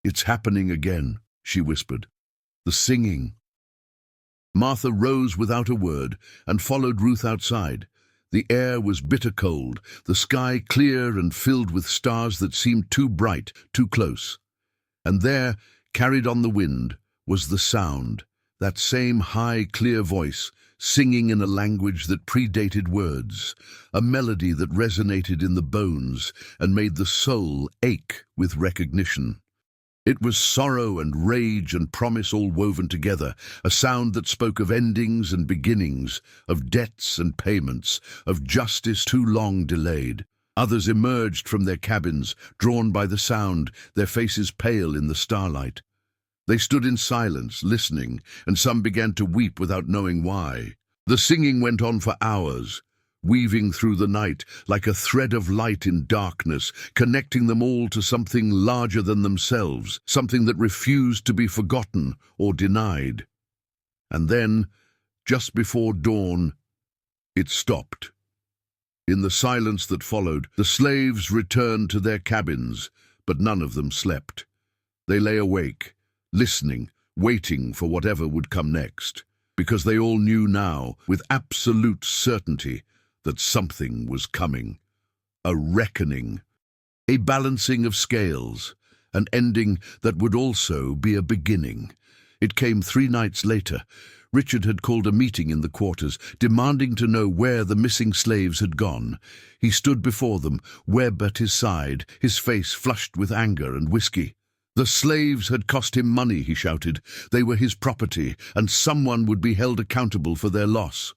"It's happening again," she whispered. "The singing." Martha rose without a word and followed Ruth outside. The air was bitter cold, the sky clear and filled with stars that seemed too bright, too close. And there, carried on the wind, was the sound, that same high, clear voice, singing in a language that predated words, a melody that resonated in the bones and made the soul ache with recognition. It was sorrow and rage and promise all woven together, a sound that spoke of endings and beginnings, of debts and payments, of justice too long delayed. Others emerged from their cabins, drawn by the sound, their faces pale in the starlight. They stood in silence, listening, and some began to weep without knowing why. The singing went on for hours, weaving through the night like a thread of light in darkness, connecting them all to something larger than themselves, something that refused to be forgotten or denied. And then, just before dawn, it stopped. In the silence that followed, the slaves returned to their cabins, but none of them slept. They lay awake, listening, waiting for whatever would come next, because they all knew now, with absolute certainty, that something was coming. A reckoning, a balancing of scales, an ending that would also be a beginning. It came 3 nights later. Richard had called a meeting in the quarters, demanding to know where the missing slaves had gone. He stood before them, Webb at his side, his face flushed with anger and whiskey. The slaves had cost him money, he shouted. They were his property, and someone would be held accountable for their loss.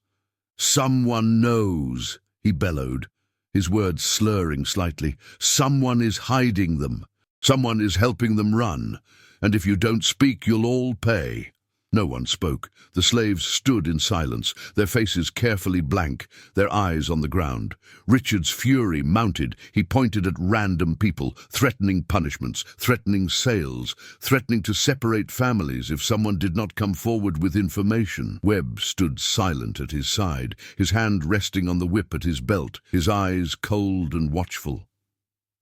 "Someone knows," he bellowed, his words slurring slightly. "Someone is hiding them. Someone is helping them run. And if you don't speak, you'll all pay." No one spoke. The slaves stood in silence, their faces carefully blank, their eyes on the ground. Richard's fury mounted. He pointed at random people, threatening punishments, threatening sales, threatening to separate families if someone did not come forward with information. Webb stood silent at his side, his hand resting on the whip at his belt, his eyes cold and watchful.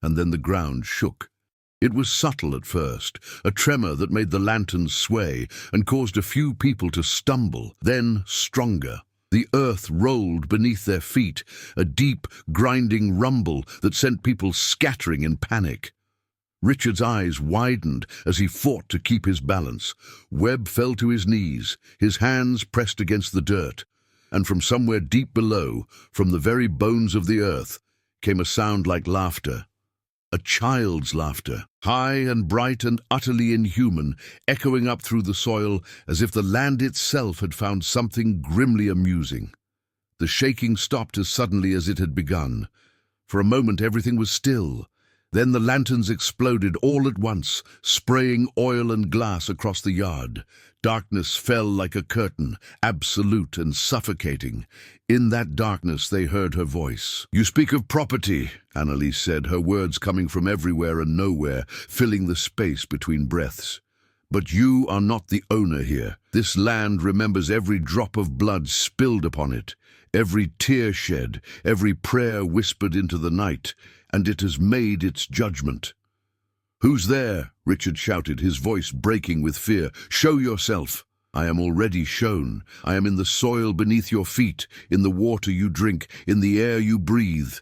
And then the ground shook. It was subtle at first, a tremor that made the lanterns sway and caused a few people to stumble, then stronger. The earth rolled beneath their feet, a deep, grinding rumble that sent people scattering in panic. Richard's eyes widened as he fought to keep his balance. Webb fell to his knees, his hands pressed against the dirt, and from somewhere deep below, from the very bones of the earth, came a sound like laughter. A child's laughter, high and bright and utterly inhuman, echoing up through the soil as if the land itself had found something grimly amusing. The shaking stopped as suddenly as it had begun. For a moment everything was still. Then the lanterns exploded all at once, spraying oil and glass across the yard. Darkness fell like a curtain, absolute and suffocating. In that darkness they heard her voice. "You speak of property," Annalise said, her words coming from everywhere and nowhere, filling the space between breaths. "But you are not the owner here. This land remembers every drop of blood spilled upon it, every tear shed, every prayer whispered into the night, and it has made its judgment." "Who's there?" Richard shouted, his voice breaking with fear. "Show yourself." "I am already shown. I am in the soil beneath your feet, in the water you drink, in the air you breathe.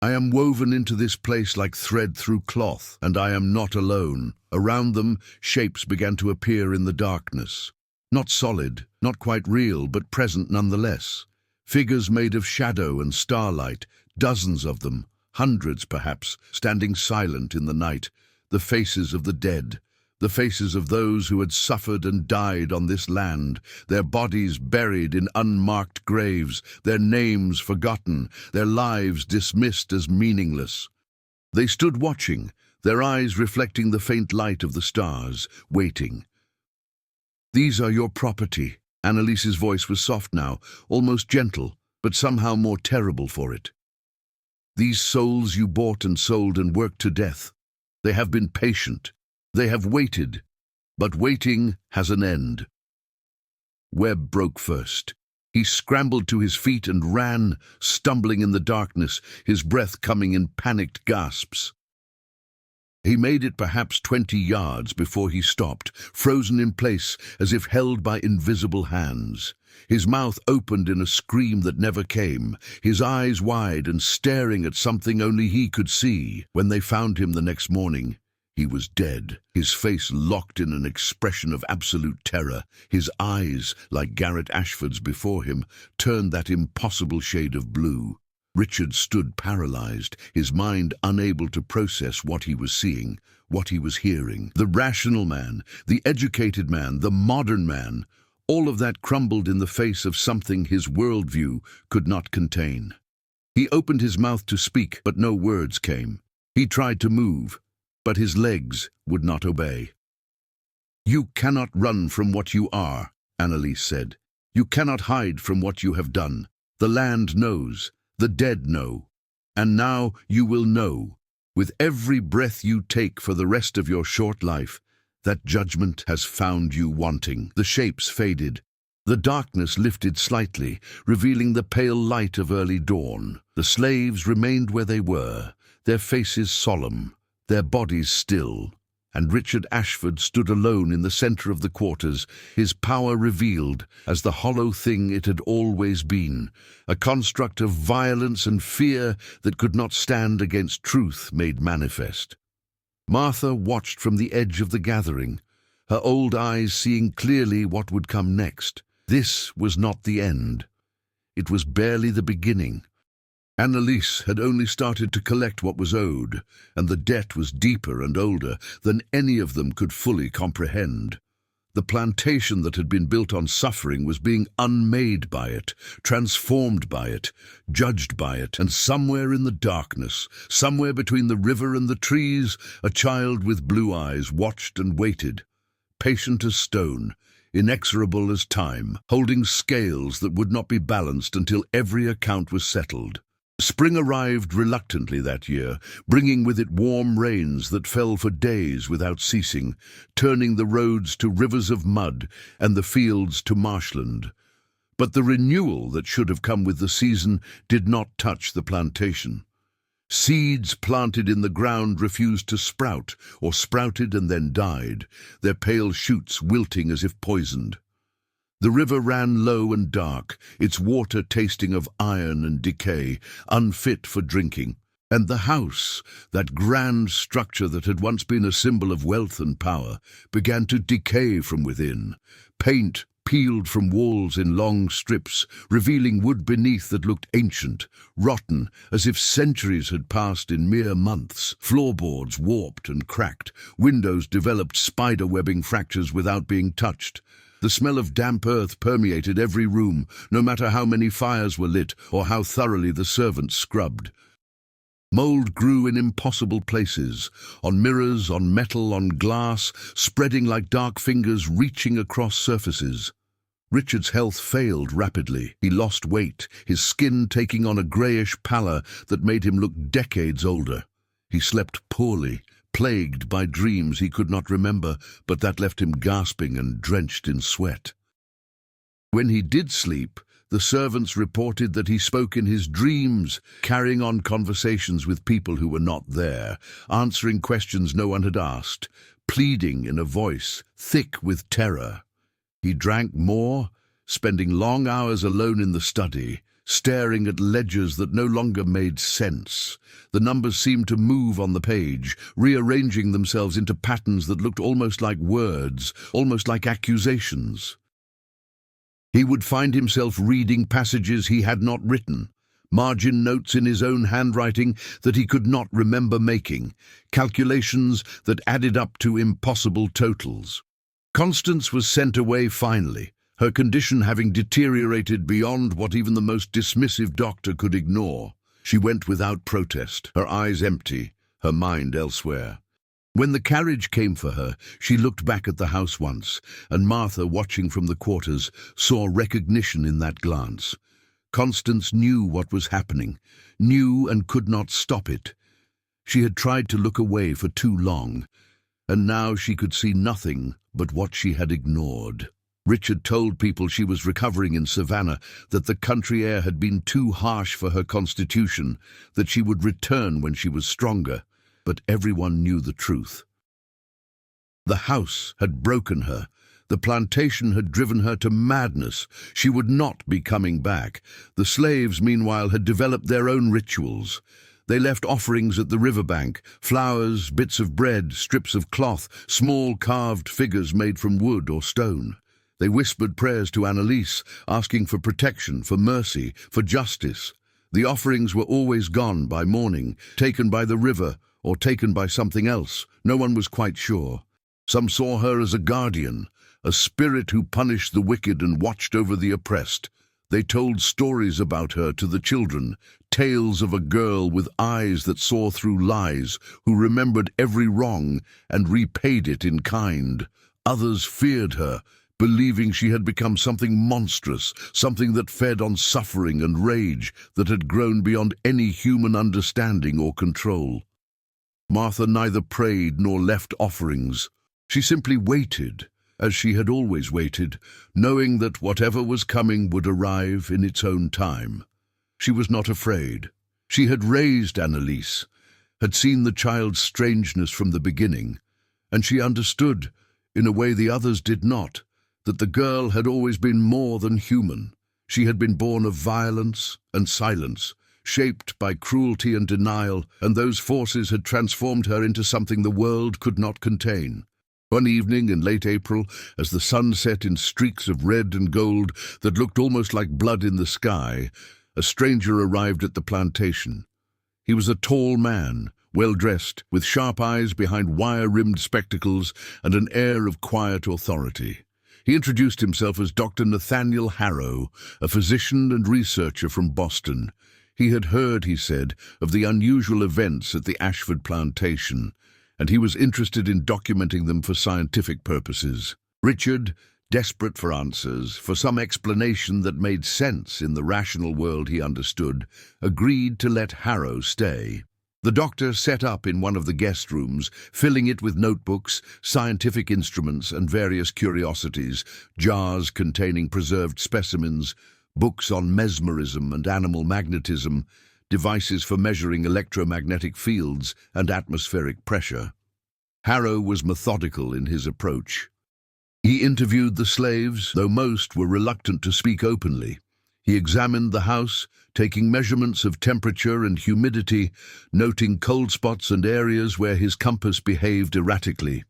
I am woven into this place like thread through cloth, and I am not alone." Around them, shapes began to appear in the darkness. Not solid, not quite real, but present nonetheless. Figures made of shadow and starlight, dozens of them, hundreds perhaps, standing silent in the night, the faces of the dead, the faces of those who had suffered and died on this land, their bodies buried in unmarked graves, their names forgotten, their lives dismissed as meaningless. They stood watching, their eyes reflecting the faint light of the stars, waiting. "These are your property." Annalise's voice was soft now, almost gentle, but somehow more terrible for it. "These souls you bought and sold and worked to death. They have been patient. They have waited. But waiting has an end." Webb broke first. He scrambled to his feet and ran, stumbling in the darkness, his breath coming in panicked gasps. He made it perhaps 20 yards before he stopped, frozen in place as if held by invisible hands. His mouth opened in a scream that never came, his eyes wide and staring at something only he could see. When they found him the next morning, He was dead, his face locked in an expression of absolute terror. His eyes, like Garrett Ashford's before him, turned that impossible shade of blue. Richard stood paralyzed, his mind unable to process what he was seeing, what he was hearing. The rational man, the educated man, the modern man, all of that crumbled in the face of something his worldview could not contain. He opened his mouth to speak, but no words came. He tried to move, but his legs would not obey. "You cannot run from what you are," Annalise said. "You cannot hide from what you have done. The land knows, the dead know, and now you will know, with every breath you take for the rest of your short life, that judgment has found you wanting." The shapes faded. The darkness lifted slightly, revealing the pale light of early dawn. The slaves remained where they were, their faces solemn, their bodies still, and Richard Ashford stood alone in the center of the quarters, his power revealed as the hollow thing it had always been, a construct of violence and fear that could not stand against truth made manifest. Martha watched from the edge of the gathering, her old eyes seeing clearly what would come next. This was not the end. It was barely the beginning. Annalise had only started to collect what was owed, and the debt was deeper and older than any of them could fully comprehend. The plantation that had been built on suffering was being unmade by it, transformed by it, judged by it, and somewhere in the darkness, somewhere between the river and the trees, a child with blue eyes watched and waited, patient as stone, inexorable as time, holding scales that would not be balanced until every account was settled. Spring arrived reluctantly that year, bringing with it warm rains that fell for days without ceasing, turning the roads to rivers of mud and the fields to marshland. But the renewal that should have come with the season did not touch the plantation. Seeds planted in the ground refused to sprout, or sprouted and then died, their pale shoots wilting as if poisoned. The river ran low and dark, its water tasting of iron and decay, unfit for drinking. And the house, that grand structure that had once been a symbol of wealth and power, began to decay from within. Paint peeled from walls in long strips, revealing wood beneath that looked ancient, rotten, as if centuries had passed in mere months. Floorboards warped and cracked, windows developed spider-webbing fractures without being touched. The smell of damp earth permeated every room, no matter how many fires were lit or how thoroughly the servants scrubbed. Mold grew in impossible places, on mirrors, on metal, on glass, spreading like dark fingers reaching across surfaces. Richard's health failed rapidly. He lost weight, his skin taking on a greyish pallor that made him look decades older. He slept poorly, plagued by dreams he could not remember, but that left him gasping and drenched in sweat. When he did sleep, the servants reported that he spoke in his dreams, carrying on conversations with people who were not there, answering questions no one had asked, pleading in a voice thick with terror. He drank more, spending long hours alone in the study, staring at ledgers that no longer made sense. The numbers seemed to move on the page, rearranging themselves into patterns that looked almost like words, almost like accusations. He would find himself reading passages he had not written, margin notes in his own handwriting that he could not remember making, calculations that added up to impossible totals. Constance was sent away finally, her condition having deteriorated beyond what even the most dismissive doctor could ignore. She went without protest, her eyes empty, her mind elsewhere. When the carriage came for her, she looked back at the house once, and Martha, watching from the quarters, saw recognition in that glance. Constance knew what was happening, knew and could not stop it. She had tried to look away for too long, and now she could see nothing but what she had ignored. Richard told people she was recovering in Savannah, that the country air had been too harsh for her constitution, that she would return when she was stronger. But everyone knew the truth. The house had broken her. The plantation had driven her to madness. She would not be coming back. The slaves, meanwhile, had developed their own rituals. They left offerings at the riverbank, flowers, bits of bread, strips of cloth, small carved figures made from wood or stone. They whispered prayers to Annalise, asking for protection, for mercy, for justice. The offerings were always gone by morning, taken by the river, or taken by something else. No one was quite sure. Some saw her as a guardian, a spirit who punished the wicked and watched over the oppressed. They told stories about her to the children, tales of a girl with eyes that saw through lies, who remembered every wrong and repaid it in kind. Others feared her, believing she had become something monstrous, something that fed on suffering and rage that had grown beyond any human understanding or control. Martha neither prayed nor left offerings. She simply waited, as she had always waited, knowing that whatever was coming would arrive in its own time. She was not afraid. She had raised Annalise, had seen the child's strangeness from the beginning, and she understood, in a way the others did not, that the girl had always been more than human. She had been born of violence and silence, shaped by cruelty and denial, and those forces had transformed her into something the world could not contain. One evening in late April, as the sun set in streaks of red and gold that looked almost like blood in the sky, a stranger arrived at the plantation. He was a tall man, well-dressed, with sharp eyes behind wire-rimmed spectacles and an air of quiet authority. He introduced himself as Dr. Nathaniel Harrow, a physician and researcher from Boston. He had heard, he said, of the unusual events at the Ashford plantation, and he was interested in documenting them for scientific purposes. Richard, desperate for answers, for some explanation that made sense in the rational world he understood, agreed to let Harrow stay. The doctor set up in one of the guest rooms, filling it with notebooks, scientific instruments, and various curiosities, jars containing preserved specimens, books on mesmerism and animal magnetism, devices for measuring electromagnetic fields and atmospheric pressure. Harrow was methodical in his approach. He interviewed the slaves, though most were reluctant to speak openly. He examined the house, taking measurements of temperature and humidity, noting cold spots and areas where his compass behaved erratically.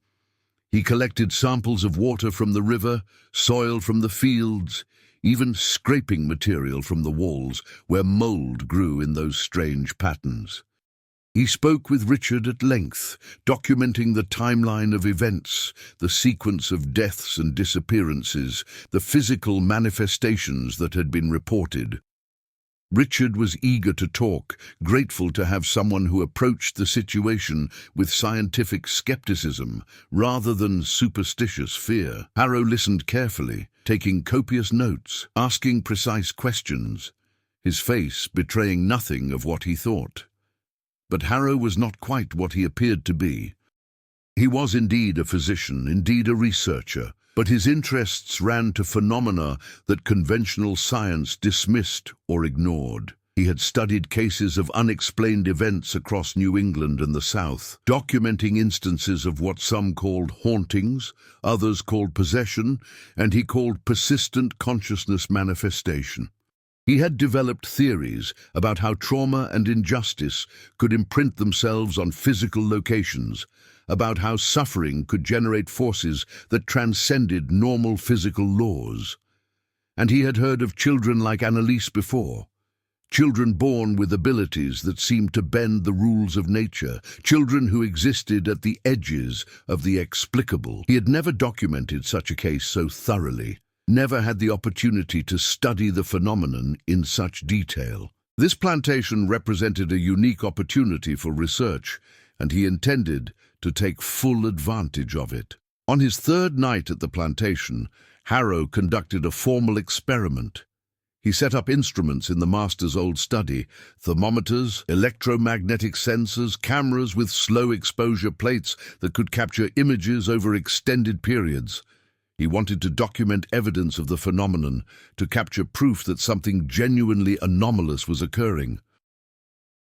He collected samples of water from the river, soil from the fields, even scraping material from the walls where mold grew in those strange patterns. He spoke with Richard at length, documenting the timeline of events, the sequence of deaths and disappearances, the physical manifestations that had been reported. Richard was eager to talk, grateful to have someone who approached the situation with scientific skepticism rather than superstitious fear. Harrow listened carefully, taking copious notes, asking precise questions, his face betraying nothing of what he thought. But Harrow was not quite what he appeared to be. He was indeed a physician, indeed a researcher, but his interests ran to phenomena that conventional science dismissed or ignored. He had studied cases of unexplained events across New England and the South, documenting instances of what some called hauntings, others called possession, and he called persistent consciousness manifestation. He had developed theories about how trauma and injustice could imprint themselves on physical locations, about how suffering could generate forces that transcended normal physical laws. And he had heard of children like Annalise before, children born with abilities that seemed to bend the rules of nature, children who existed at the edges of the explicable. He had never documented such a case so thoroughly, never had the opportunity to study the phenomenon in such detail. This plantation represented a unique opportunity for research, and he intended to take full advantage of it. On his third night at the plantation, Harrow conducted a formal experiment. He set up instruments in the master's old study, thermometers, electromagnetic sensors, cameras with slow exposure plates that could capture images over extended periods. He wanted to document evidence of the phenomenon, to capture proof that something genuinely anomalous was occurring.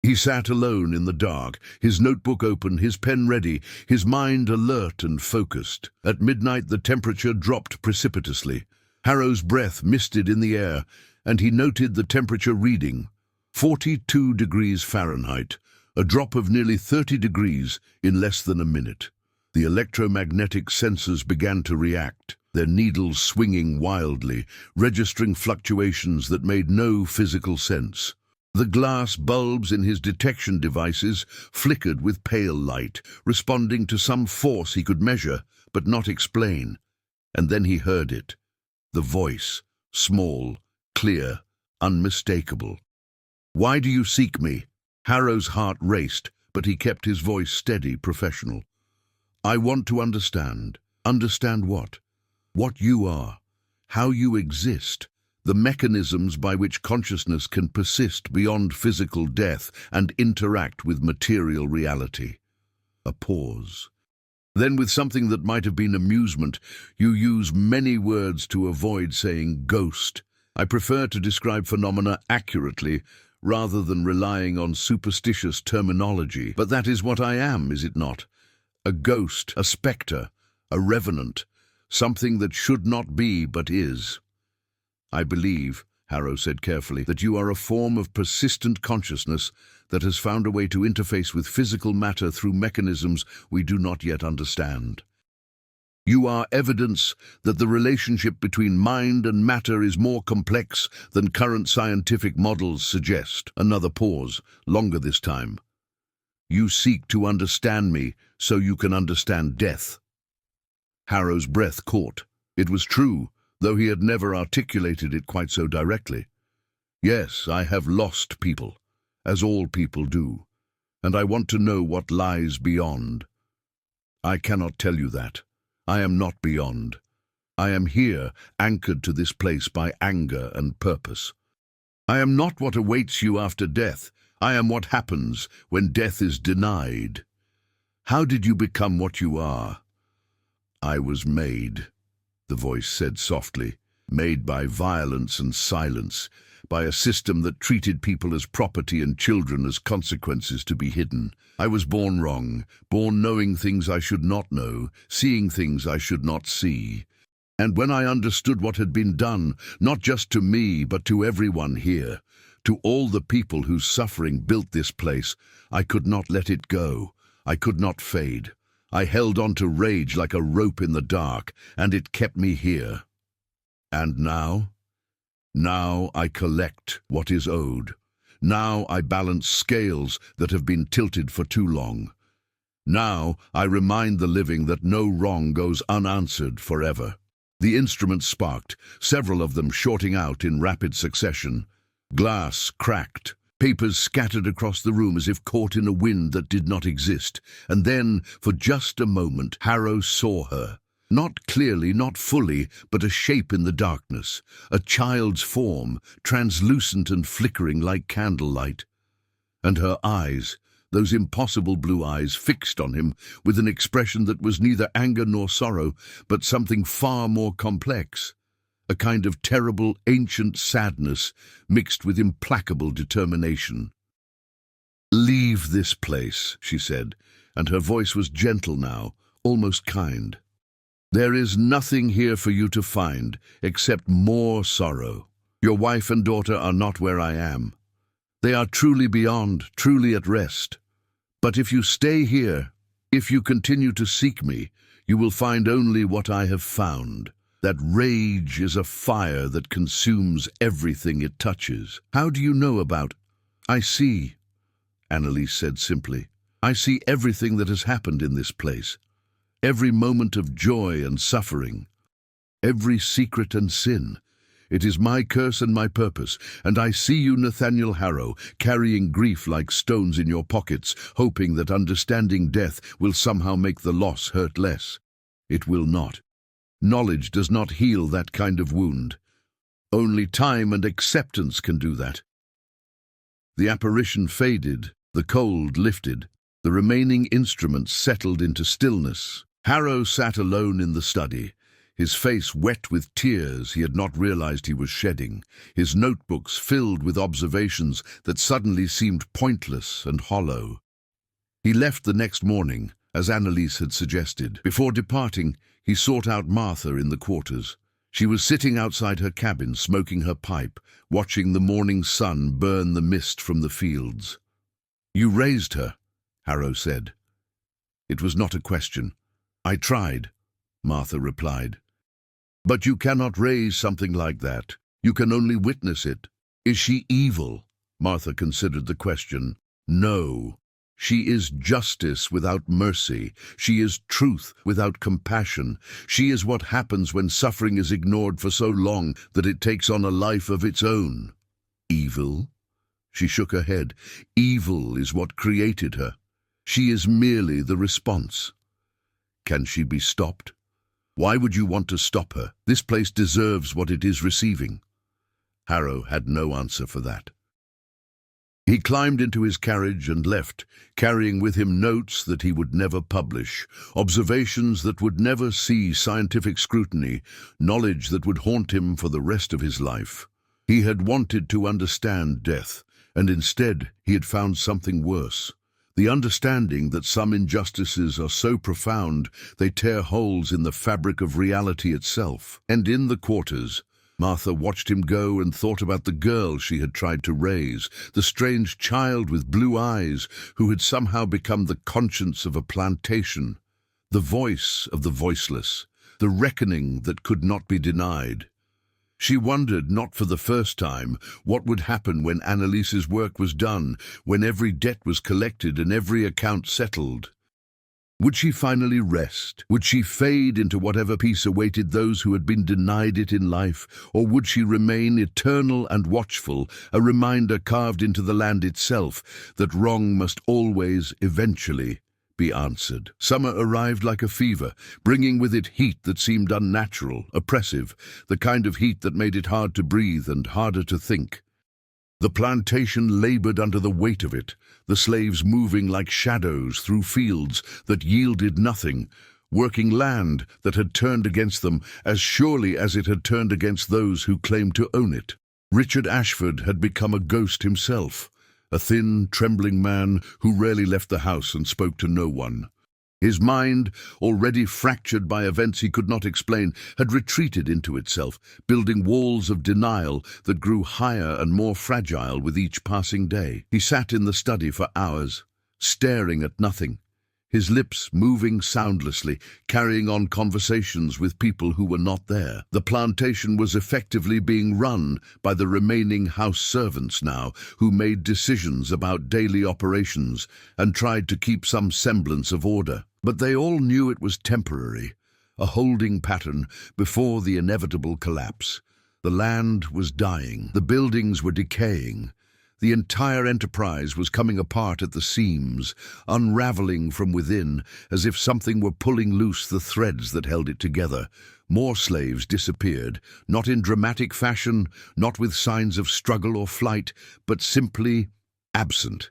He sat alone in the dark, his notebook open, his pen ready, his mind alert and focused. At midnight the temperature dropped precipitously. Harrow's breath misted in the air, and he noted the temperature reading, 42 degrees Fahrenheit, a drop of nearly 30 degrees in less than a minute. The electromagnetic sensors began to react, their needles swinging wildly, registering fluctuations that made no physical sense. The glass bulbs in his detection devices flickered with pale light, responding to some force he could measure but not explain. And then he heard it. The voice, small, clear, unmistakable. "Why do you seek me?" Harrow's heart raced, but he kept his voice steady, professional. "I want to understand." "Understand what?" "What you are, how you exist, the mechanisms by which consciousness can persist beyond physical death and interact with material reality." A pause. Then, with something that might have been amusement, "You use many words to avoid saying ghost. I prefer to describe phenomena accurately rather than relying on superstitious terminology. But that is what I am, is it not? A ghost, a spectre, a revenant, something that should not be but is." "I believe," Harrow said carefully, "that you are a form of persistent consciousness that has found a way to interface with physical matter through mechanisms we do not yet understand. You are evidence that the relationship between mind and matter is more complex than current scientific models suggest." Another pause, longer this time. "You seek to understand me so you can understand death." Harrow's breath caught. It was true, though he had never articulated it quite so directly. "Yes, I have lost people, as all people do, and I want to know what lies beyond." "I cannot tell you that. I am not beyond. I am here, anchored to this place by anger and purpose. I am not what awaits you after death. I am what happens when death is denied." "How did you become what you are?" "I was made," the voice said softly, "made by violence and silence, by a system that treated people as property and children as consequences to be hidden. I was born wrong, born knowing things I should not know, seeing things I should not see. And when I understood what had been done, not just to me, but to everyone here, to all the people whose suffering built this place, I could not let it go. I could not fade. I held on to rage like a rope in the dark, and it kept me here. And now? Now I collect what is owed. Now I balance scales that have been tilted for too long. Now I remind the living that no wrong goes unanswered forever." The instruments sparked, several of them shorting out in rapid succession. Glass cracked, papers scattered across the room as if caught in a wind that did not exist. And then, for just a moment, Harrow saw her. Not clearly, not fully, but a shape in the darkness, a child's form, translucent and flickering like candlelight. And her eyes, those impossible blue eyes, fixed on him with an expression that was neither anger nor sorrow, but something far more complex, a kind of terrible, ancient sadness mixed with implacable determination. "Leave this place," she said, and her voice was gentle now, almost kind. "There is nothing here for you to find except more sorrow. Your wife and daughter are not where I am. They are truly beyond, truly at rest. But if you stay here, if you continue to seek me, you will find only what I have found. That rage is a fire that consumes everything it touches." "How do you know about—" "I see," Annalise said simply. "I see everything that has happened in this place. Every moment of joy and suffering, every secret and sin. It is my curse and my purpose, and I see you, Nathaniel Harrow, carrying grief like stones in your pockets, hoping that understanding death will somehow make the loss hurt less. It will not. Knowledge does not heal that kind of wound. Only time and acceptance can do that." The apparition faded, the cold lifted, the remaining instruments settled into stillness. Harrow sat alone in the study, his face wet with tears he had not realized he was shedding, his notebooks filled with observations that suddenly seemed pointless and hollow. He left the next morning, as Annalise had suggested. Before departing, he sought out Martha in the quarters. She was sitting outside her cabin, smoking her pipe, watching the morning sun burn the mist from the fields. "You raised her," Harrow said. It was not a question. "I tried," Martha replied. "But you cannot raise something like that. You can only witness it." "Is she evil?" Martha considered the question. "No. She is justice without mercy. She is truth without compassion. She is what happens when suffering is ignored for so long that it takes on a life of its own." "Evil?" She shook her head. "Evil is what created her. She is merely the response." "Can she be stopped?" "Why would you want to stop her? This place deserves what it is receiving." Harrow had no answer for that. He climbed into his carriage and left, carrying with him notes that he would never publish, observations that would never see scientific scrutiny, knowledge that would haunt him for the rest of his life. He had wanted to understand death, and instead he had found something worse. The understanding that some injustices are so profound they tear holes in the fabric of reality itself. And in the quarters, Martha watched him go and thought about the girl she had tried to raise, the strange child with blue eyes who had somehow become the conscience of a plantation, the voice of the voiceless, the reckoning that could not be denied. She wondered, not for the first time, what would happen when Annalise's work was done, when every debt was collected and every account settled. Would she finally rest? Would she fade into whatever peace awaited those who had been denied it in life? Or would she remain eternal and watchful, a reminder carved into the land itself that wrong must always, eventually, be answered? Summer arrived like a fever, bringing with it heat that seemed unnatural, oppressive, the kind of heat that made it hard to breathe and harder to think. The plantation labored under the weight of it, the slaves moving like shadows through fields that yielded nothing, working land that had turned against them as surely as it had turned against those who claimed to own it. Richard Ashford had become a ghost himself, a thin, trembling man who rarely left the house and spoke to no one. His mind, already fractured by events he could not explain, had retreated into itself, building walls of denial that grew higher and more fragile with each passing day. He sat in the study for hours, staring at nothing, his lips moving soundlessly, carrying on conversations with people who were not there. The plantation was effectively being run by the remaining house servants now, who made decisions about daily operations and tried to keep some semblance of order. But they all knew it was temporary, a holding pattern before the inevitable collapse. The land was dying, the buildings were decaying. The entire enterprise was coming apart at the seams, unraveling from within, as if something were pulling loose the threads that held it together. More slaves disappeared, not in dramatic fashion, not with signs of struggle or flight, but simply absent.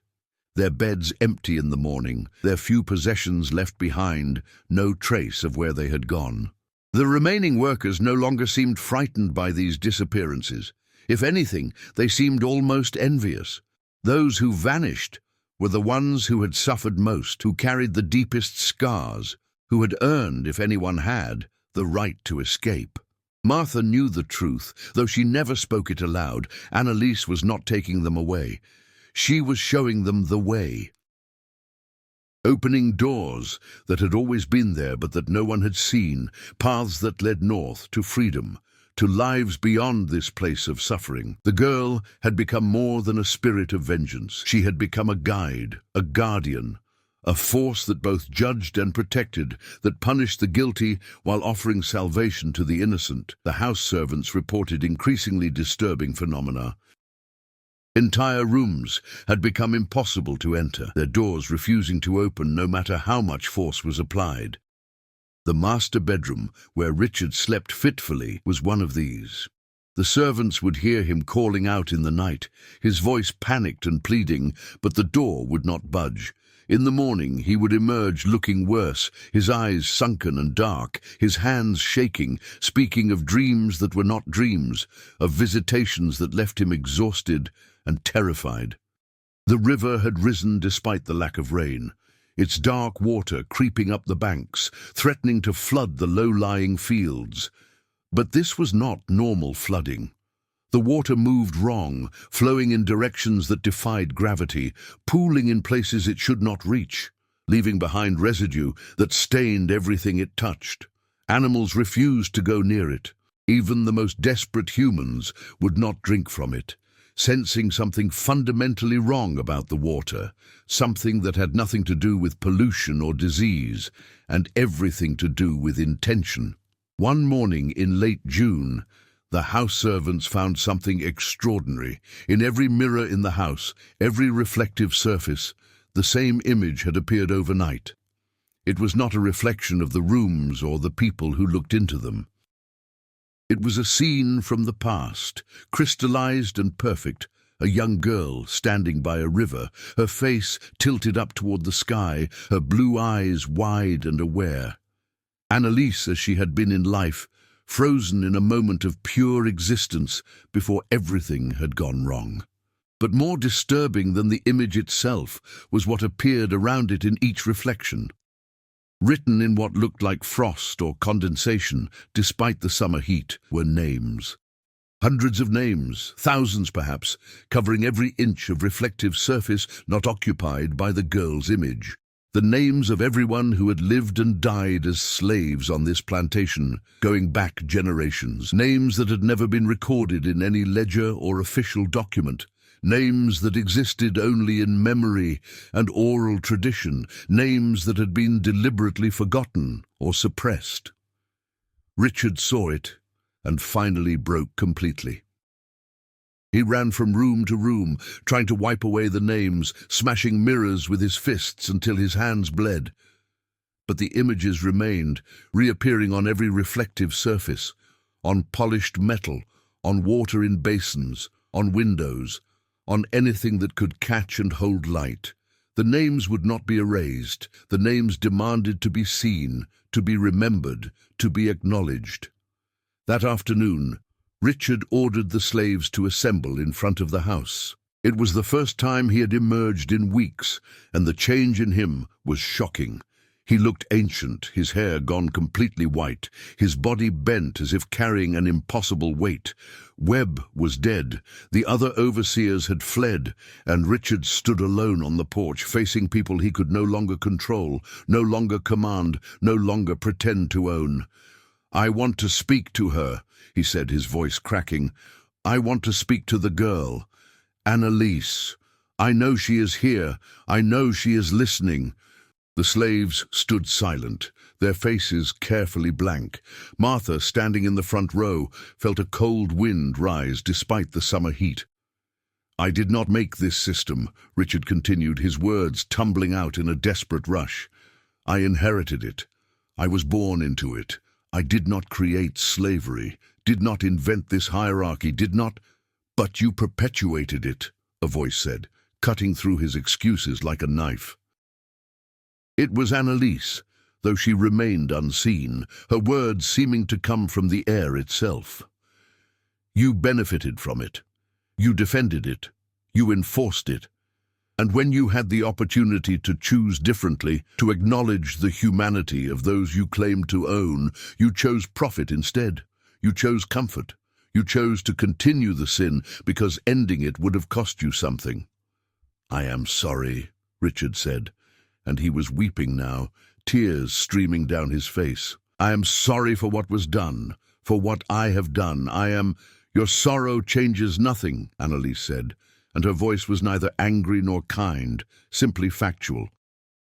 Their beds empty in the morning, their few possessions left behind, no trace of where they had gone. The remaining workers no longer seemed frightened by these disappearances. If anything, they seemed almost envious. Those who vanished were the ones who had suffered most, who carried the deepest scars, who had earned, if anyone had, the right to escape. Martha knew the truth, though she never spoke it aloud. Annalise was not taking them away. She was showing them the way. Opening doors that had always been there but that no one had seen, paths that led north to freedom, to lives beyond this place of suffering. The girl had become more than a spirit of vengeance. She had become a guide, a guardian, a force that both judged and protected, that punished the guilty while offering salvation to the innocent. The house servants reported increasingly disturbing phenomena. Entire rooms had become impossible to enter, their doors refusing to open no matter how much force was applied. The master bedroom, where Richard slept fitfully, was one of these. The servants would hear him calling out in the night, his voice panicked and pleading, but the door would not budge. In the morning he would emerge looking worse, his eyes sunken and dark, his hands shaking, speaking of dreams that were not dreams, of visitations that left him exhausted and terrified. The river had risen despite the lack of rain, its dark water creeping up the banks, threatening to flood the low-lying fields. But this was not normal flooding. The water moved wrong, flowing in directions that defied gravity, pooling in places it should not reach, leaving behind residue that stained everything it touched. Animals refused to go near it. Even the most desperate humans would not drink from it, sensing something fundamentally wrong about the water, something that had nothing to do with pollution or disease, and everything to do with intention. One morning in late June, the house servants found something extraordinary. In every mirror in the house, every reflective surface, the same image had appeared overnight. It was not a reflection of the rooms or the people who looked into them. It was a scene from the past, crystallized and perfect, a young girl standing by a river, her face tilted up toward the sky, her blue eyes wide and aware. Annalise as she had been in life, frozen in a moment of pure existence before everything had gone wrong. But more disturbing than the image itself was what appeared around it in each reflection. Written in what looked like frost or condensation, despite the summer heat, were names. Hundreds of names, thousands perhaps, covering every inch of reflective surface not occupied by the girl's image. The names of everyone who had lived and died as slaves on this plantation, going back generations. Names that had never been recorded in any ledger or official document. Names that existed only in memory and oral tradition. Names that had been deliberately forgotten or suppressed. Richard saw it and finally broke completely. He ran from room to room, trying to wipe away the names, smashing mirrors with his fists until his hands bled. But the images remained, reappearing on every reflective surface, on polished metal, on water in basins, on windows, on anything that could catch and hold light. The names would not be erased. The names demanded to be seen, to be remembered, to be acknowledged. That afternoon, Richard ordered the slaves to assemble in front of the house. It was the first time he had emerged in weeks, and the change in him was shocking. He looked ancient, his hair gone completely white, his body bent as if carrying an impossible weight. Webb was dead, the other overseers had fled, and Richard stood alone on the porch, facing people he could no longer control, no longer command, no longer pretend to own. "I want to speak to her," he said, his voice cracking. "I want to speak to the girl. Annalise. I know she is here. I know she is listening." The slaves stood silent, their faces carefully blank. Martha, standing in the front row, felt a cold wind rise despite the summer heat. "I did not make this system," Richard continued, his words tumbling out in a desperate rush. "I inherited it. I was born into it. I did not create slavery, did not invent this hierarchy, did not—" "But you perpetuated it," a voice said, cutting through his excuses like a knife. It was Annalise, though she remained unseen, her words seeming to come from the air itself. "You benefited from it. You defended it. You enforced it. And when you had the opportunity to choose differently, to acknowledge the humanity of those you claimed to own, you chose profit instead. You chose comfort. You chose to continue the sin because ending it would have cost you something." "I am sorry," Richard said, and he was weeping now, tears streaming down his face. "I am sorry for what was done, for what I have done. Your sorrow changes nothing," Annalise said, and her voice was neither angry nor kind, simply factual.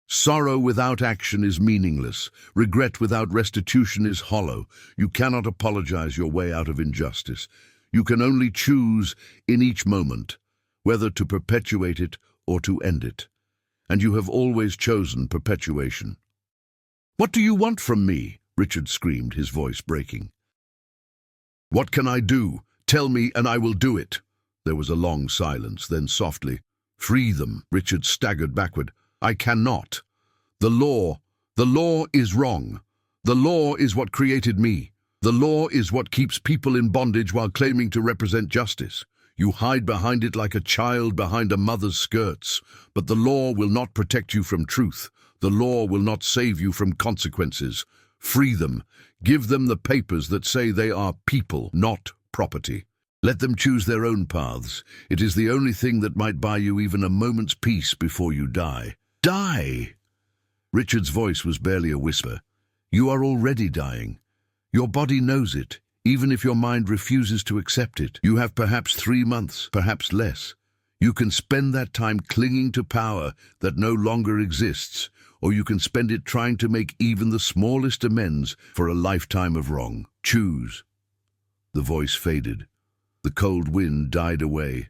"Sorrow without action is meaningless. Regret without restitution is hollow. You cannot apologize your way out of injustice. You can only choose in each moment whether to perpetuate it or to end it. And you have always chosen perpetuation." "What do you want from me?" Richard screamed, his voice breaking. "What can I do? Tell me and I will do it." There was a long silence, then softly, "Free them." Richard staggered backward. "I cannot. The law is wrong. The law is what created me. The law is what keeps people in bondage while claiming to represent justice. You hide behind it like a child behind a mother's skirts, but the law will not protect you from truth. The law will not save you from consequences. Free them. Give them the papers that say they are people, not property." Let them choose their own paths. It is the only thing that might buy you even a moment's peace before you die. Die! Richard's voice was barely a whisper. You are already dying. Your body knows it, even if your mind refuses to accept it. You have perhaps 3 months, perhaps less. You can spend that time clinging to power that no longer exists, or you can spend it trying to make even the smallest amends for a lifetime of wrong. Choose. The voice faded. The cold wind died away.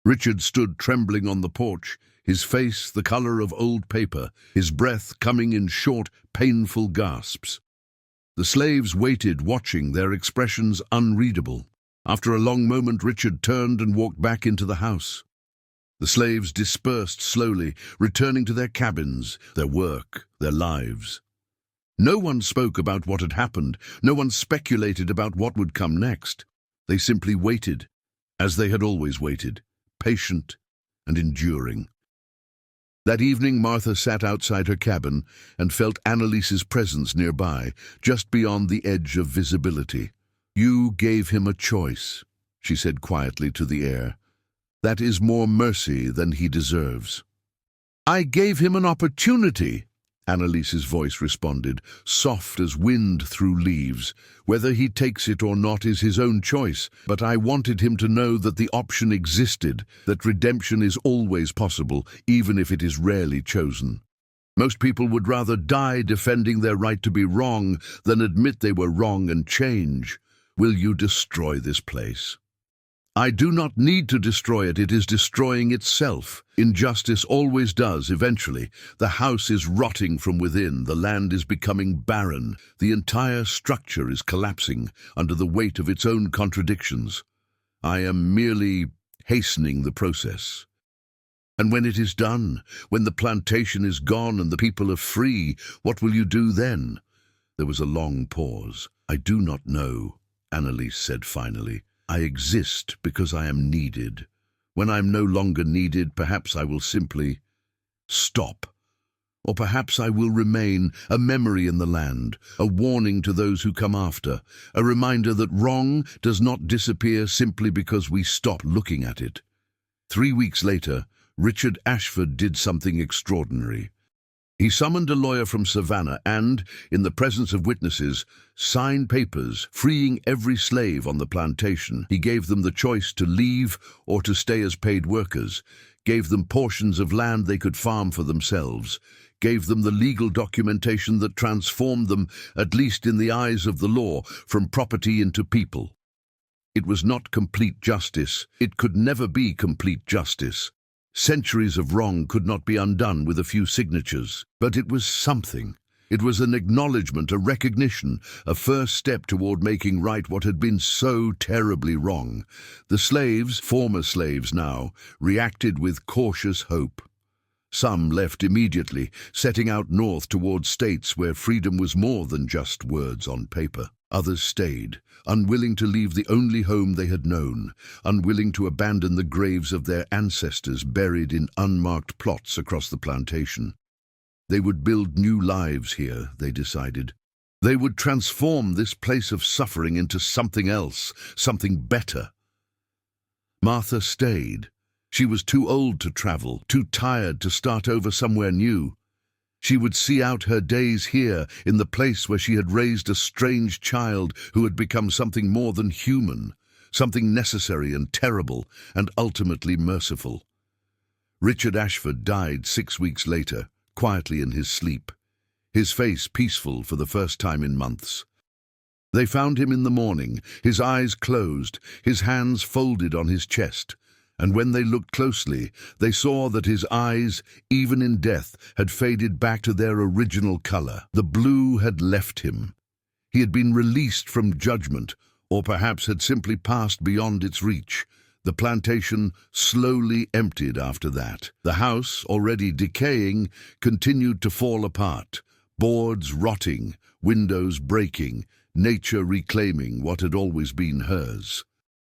Richard stood trembling on the porch, his face the color of old paper, his breath coming in short, painful gasps. The slaves waited, watching, their expressions unreadable. After a long moment, Richard turned and walked back into the house. The slaves dispersed slowly, returning to their cabins, their work, their lives. No one spoke about what had happened. No one speculated about what would come next. They simply waited, as they had always waited, patient and enduring. That evening, Martha sat outside her cabin and felt Annalise's presence nearby, just beyond the edge of visibility. You gave him a choice, she said quietly to the heir. That is more mercy than he deserves. I gave him an opportunity, Annalise's voice responded, soft as wind through leaves. Whether he takes it or not is his own choice, but I wanted him to know that the option existed, that redemption is always possible, even if it is rarely chosen. Most people would rather die defending their right to be wrong than admit they were wrong and change. Will you destroy this place? I do not need to destroy it. It is destroying itself. Injustice always does, eventually. The house is rotting from within. The land is becoming barren. The entire structure is collapsing under the weight of its own contradictions. I am merely hastening the process. And when it is done, when the plantation is gone and the people are free, what will you do then? There was a long pause. I do not know, Annalise said finally. I exist because I am needed. When I am no longer needed, perhaps I will simply stop. Or perhaps I will remain a memory in the land, a warning to those who come after, a reminder that wrong does not disappear simply because we stop looking at it. 3 weeks later, Richard Ashford did something extraordinary. He summoned a lawyer from Savannah and, in the presence of witnesses, signed papers freeing every slave on the plantation. He gave them the choice to leave or to stay as paid workers, gave them portions of land they could farm for themselves, gave them the legal documentation that transformed them, at least in the eyes of the law, from property into people. It was not complete justice. It could never be complete justice. Centuries of wrong could not be undone with a few signatures, but it was something. It was an acknowledgement, a recognition, a first step toward making right what had been so terribly wrong. The slaves, former slaves now, reacted with cautious hope. Some left immediately, setting out north toward states where freedom was more than just words on paper. Others stayed, unwilling to leave the only home they had known, unwilling to abandon the graves of their ancestors buried in unmarked plots across the plantation. They would build new lives here, they decided. They would transform this place of suffering into something else, something better. Martha stayed. She was too old to travel, too tired to start over somewhere new. She would see out her days here, in the place where she had raised a strange child who had become something more than human, something necessary and terrible, and ultimately merciful. Richard Ashford died 6 weeks later, quietly in his sleep, his face peaceful for the first time in months. They found him in the morning, his eyes closed, his hands folded on his chest, and when they looked closely, they saw that his eyes, even in death, had faded back to their original color. The blue had left him. He had been released from judgment, or perhaps had simply passed beyond its reach. The plantation slowly emptied after that. The house, already decaying, continued to fall apart, boards rotting, windows breaking, nature reclaiming what had always been hers.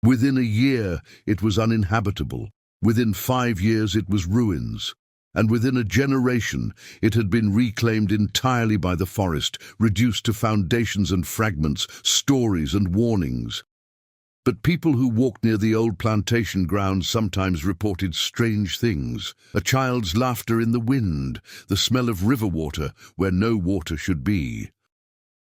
Within a year, it was uninhabitable. Within 5 years, it was ruins. And within a generation, it had been reclaimed entirely by the forest, reduced to foundations and fragments, stories and warnings. But people who walked near the old plantation grounds sometimes reported strange things. A child's laughter in the wind, the smell of river water where no water should be,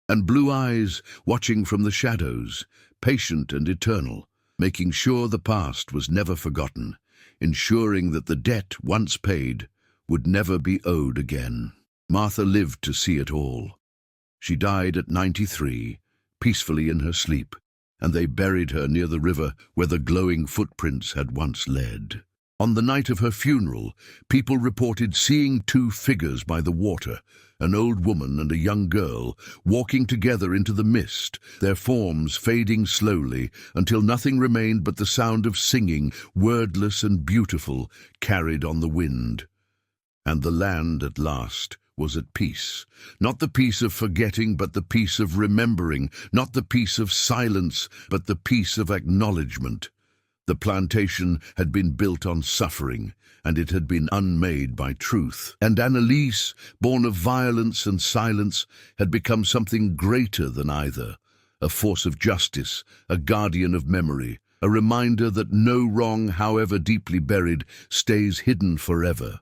and blue eyes watching from the shadows, patient and eternal, making sure the past was never forgotten, ensuring that the debt once paid would never be owed again. Martha lived to see it all. She died at 93, peacefully in her sleep, and they buried her near the river where the glowing footprints had once led. On the night of her funeral, people reported seeing two figures by the water, an old woman and a young girl, walking together into the mist, their forms fading slowly until nothing remained but the sound of singing, wordless and beautiful, carried on the wind. And the land, at last, was at peace. Not the peace of forgetting, but the peace of remembering. Not the peace of silence, but the peace of acknowledgement. The plantation had been built on suffering, and it had been unmade by truth. And Annalise, born of violence and silence, had become something greater than either, a force of justice, a guardian of memory, a reminder that no wrong, however deeply buried, stays hidden forever.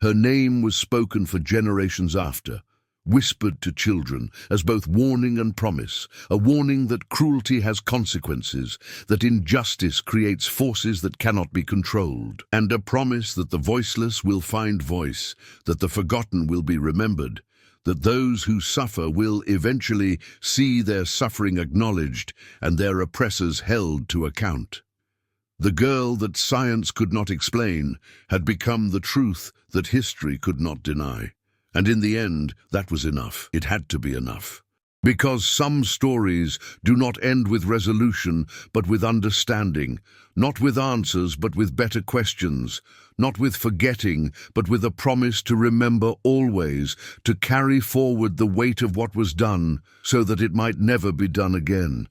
Her name was spoken for generations after, whispered to children as both warning and promise, a warning that cruelty has consequences, that injustice creates forces that cannot be controlled, and a promise that the voiceless will find voice, that the forgotten will be remembered, that those who suffer will eventually see their suffering acknowledged and their oppressors held to account. The girl that science could not explain had become the truth that history could not deny. And in the end, that was enough. It had to be enough. Because some stories do not end with resolution, but with understanding, not with answers, but with better questions, not with forgetting, but with a promise to remember always, to carry forward the weight of what was done, so that it might never be done again.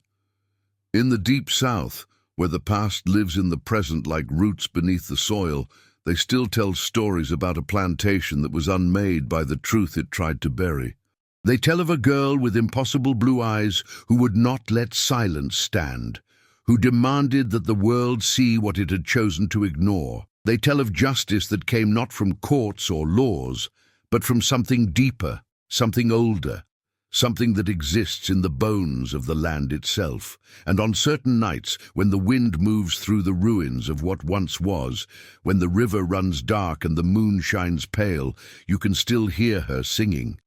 In the deep South, where the past lives in the present like roots beneath the soil, they still tell stories about a plantation that was unmade by the truth it tried to bury. They tell of a girl with impossible blue eyes who would not let silence stand, who demanded that the world see what it had chosen to ignore. They tell of justice that came not from courts or laws, but from something deeper, something older, something that exists in the bones of the land itself. And on certain nights, when the wind moves through the ruins of what once was, when the river runs dark and the moon shines pale, you can still hear her singing.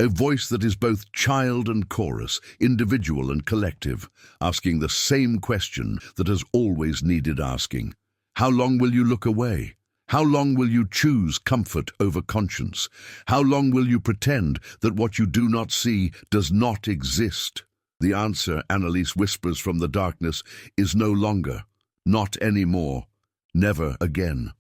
A voice that is both child and chorus, individual and collective, asking the same question that has always needed asking. How long will you look away? How long will you choose comfort over conscience? How long will you pretend that what you do not see does not exist? The answer, Annalise whispers from the darkness, is no longer, not anymore, never again.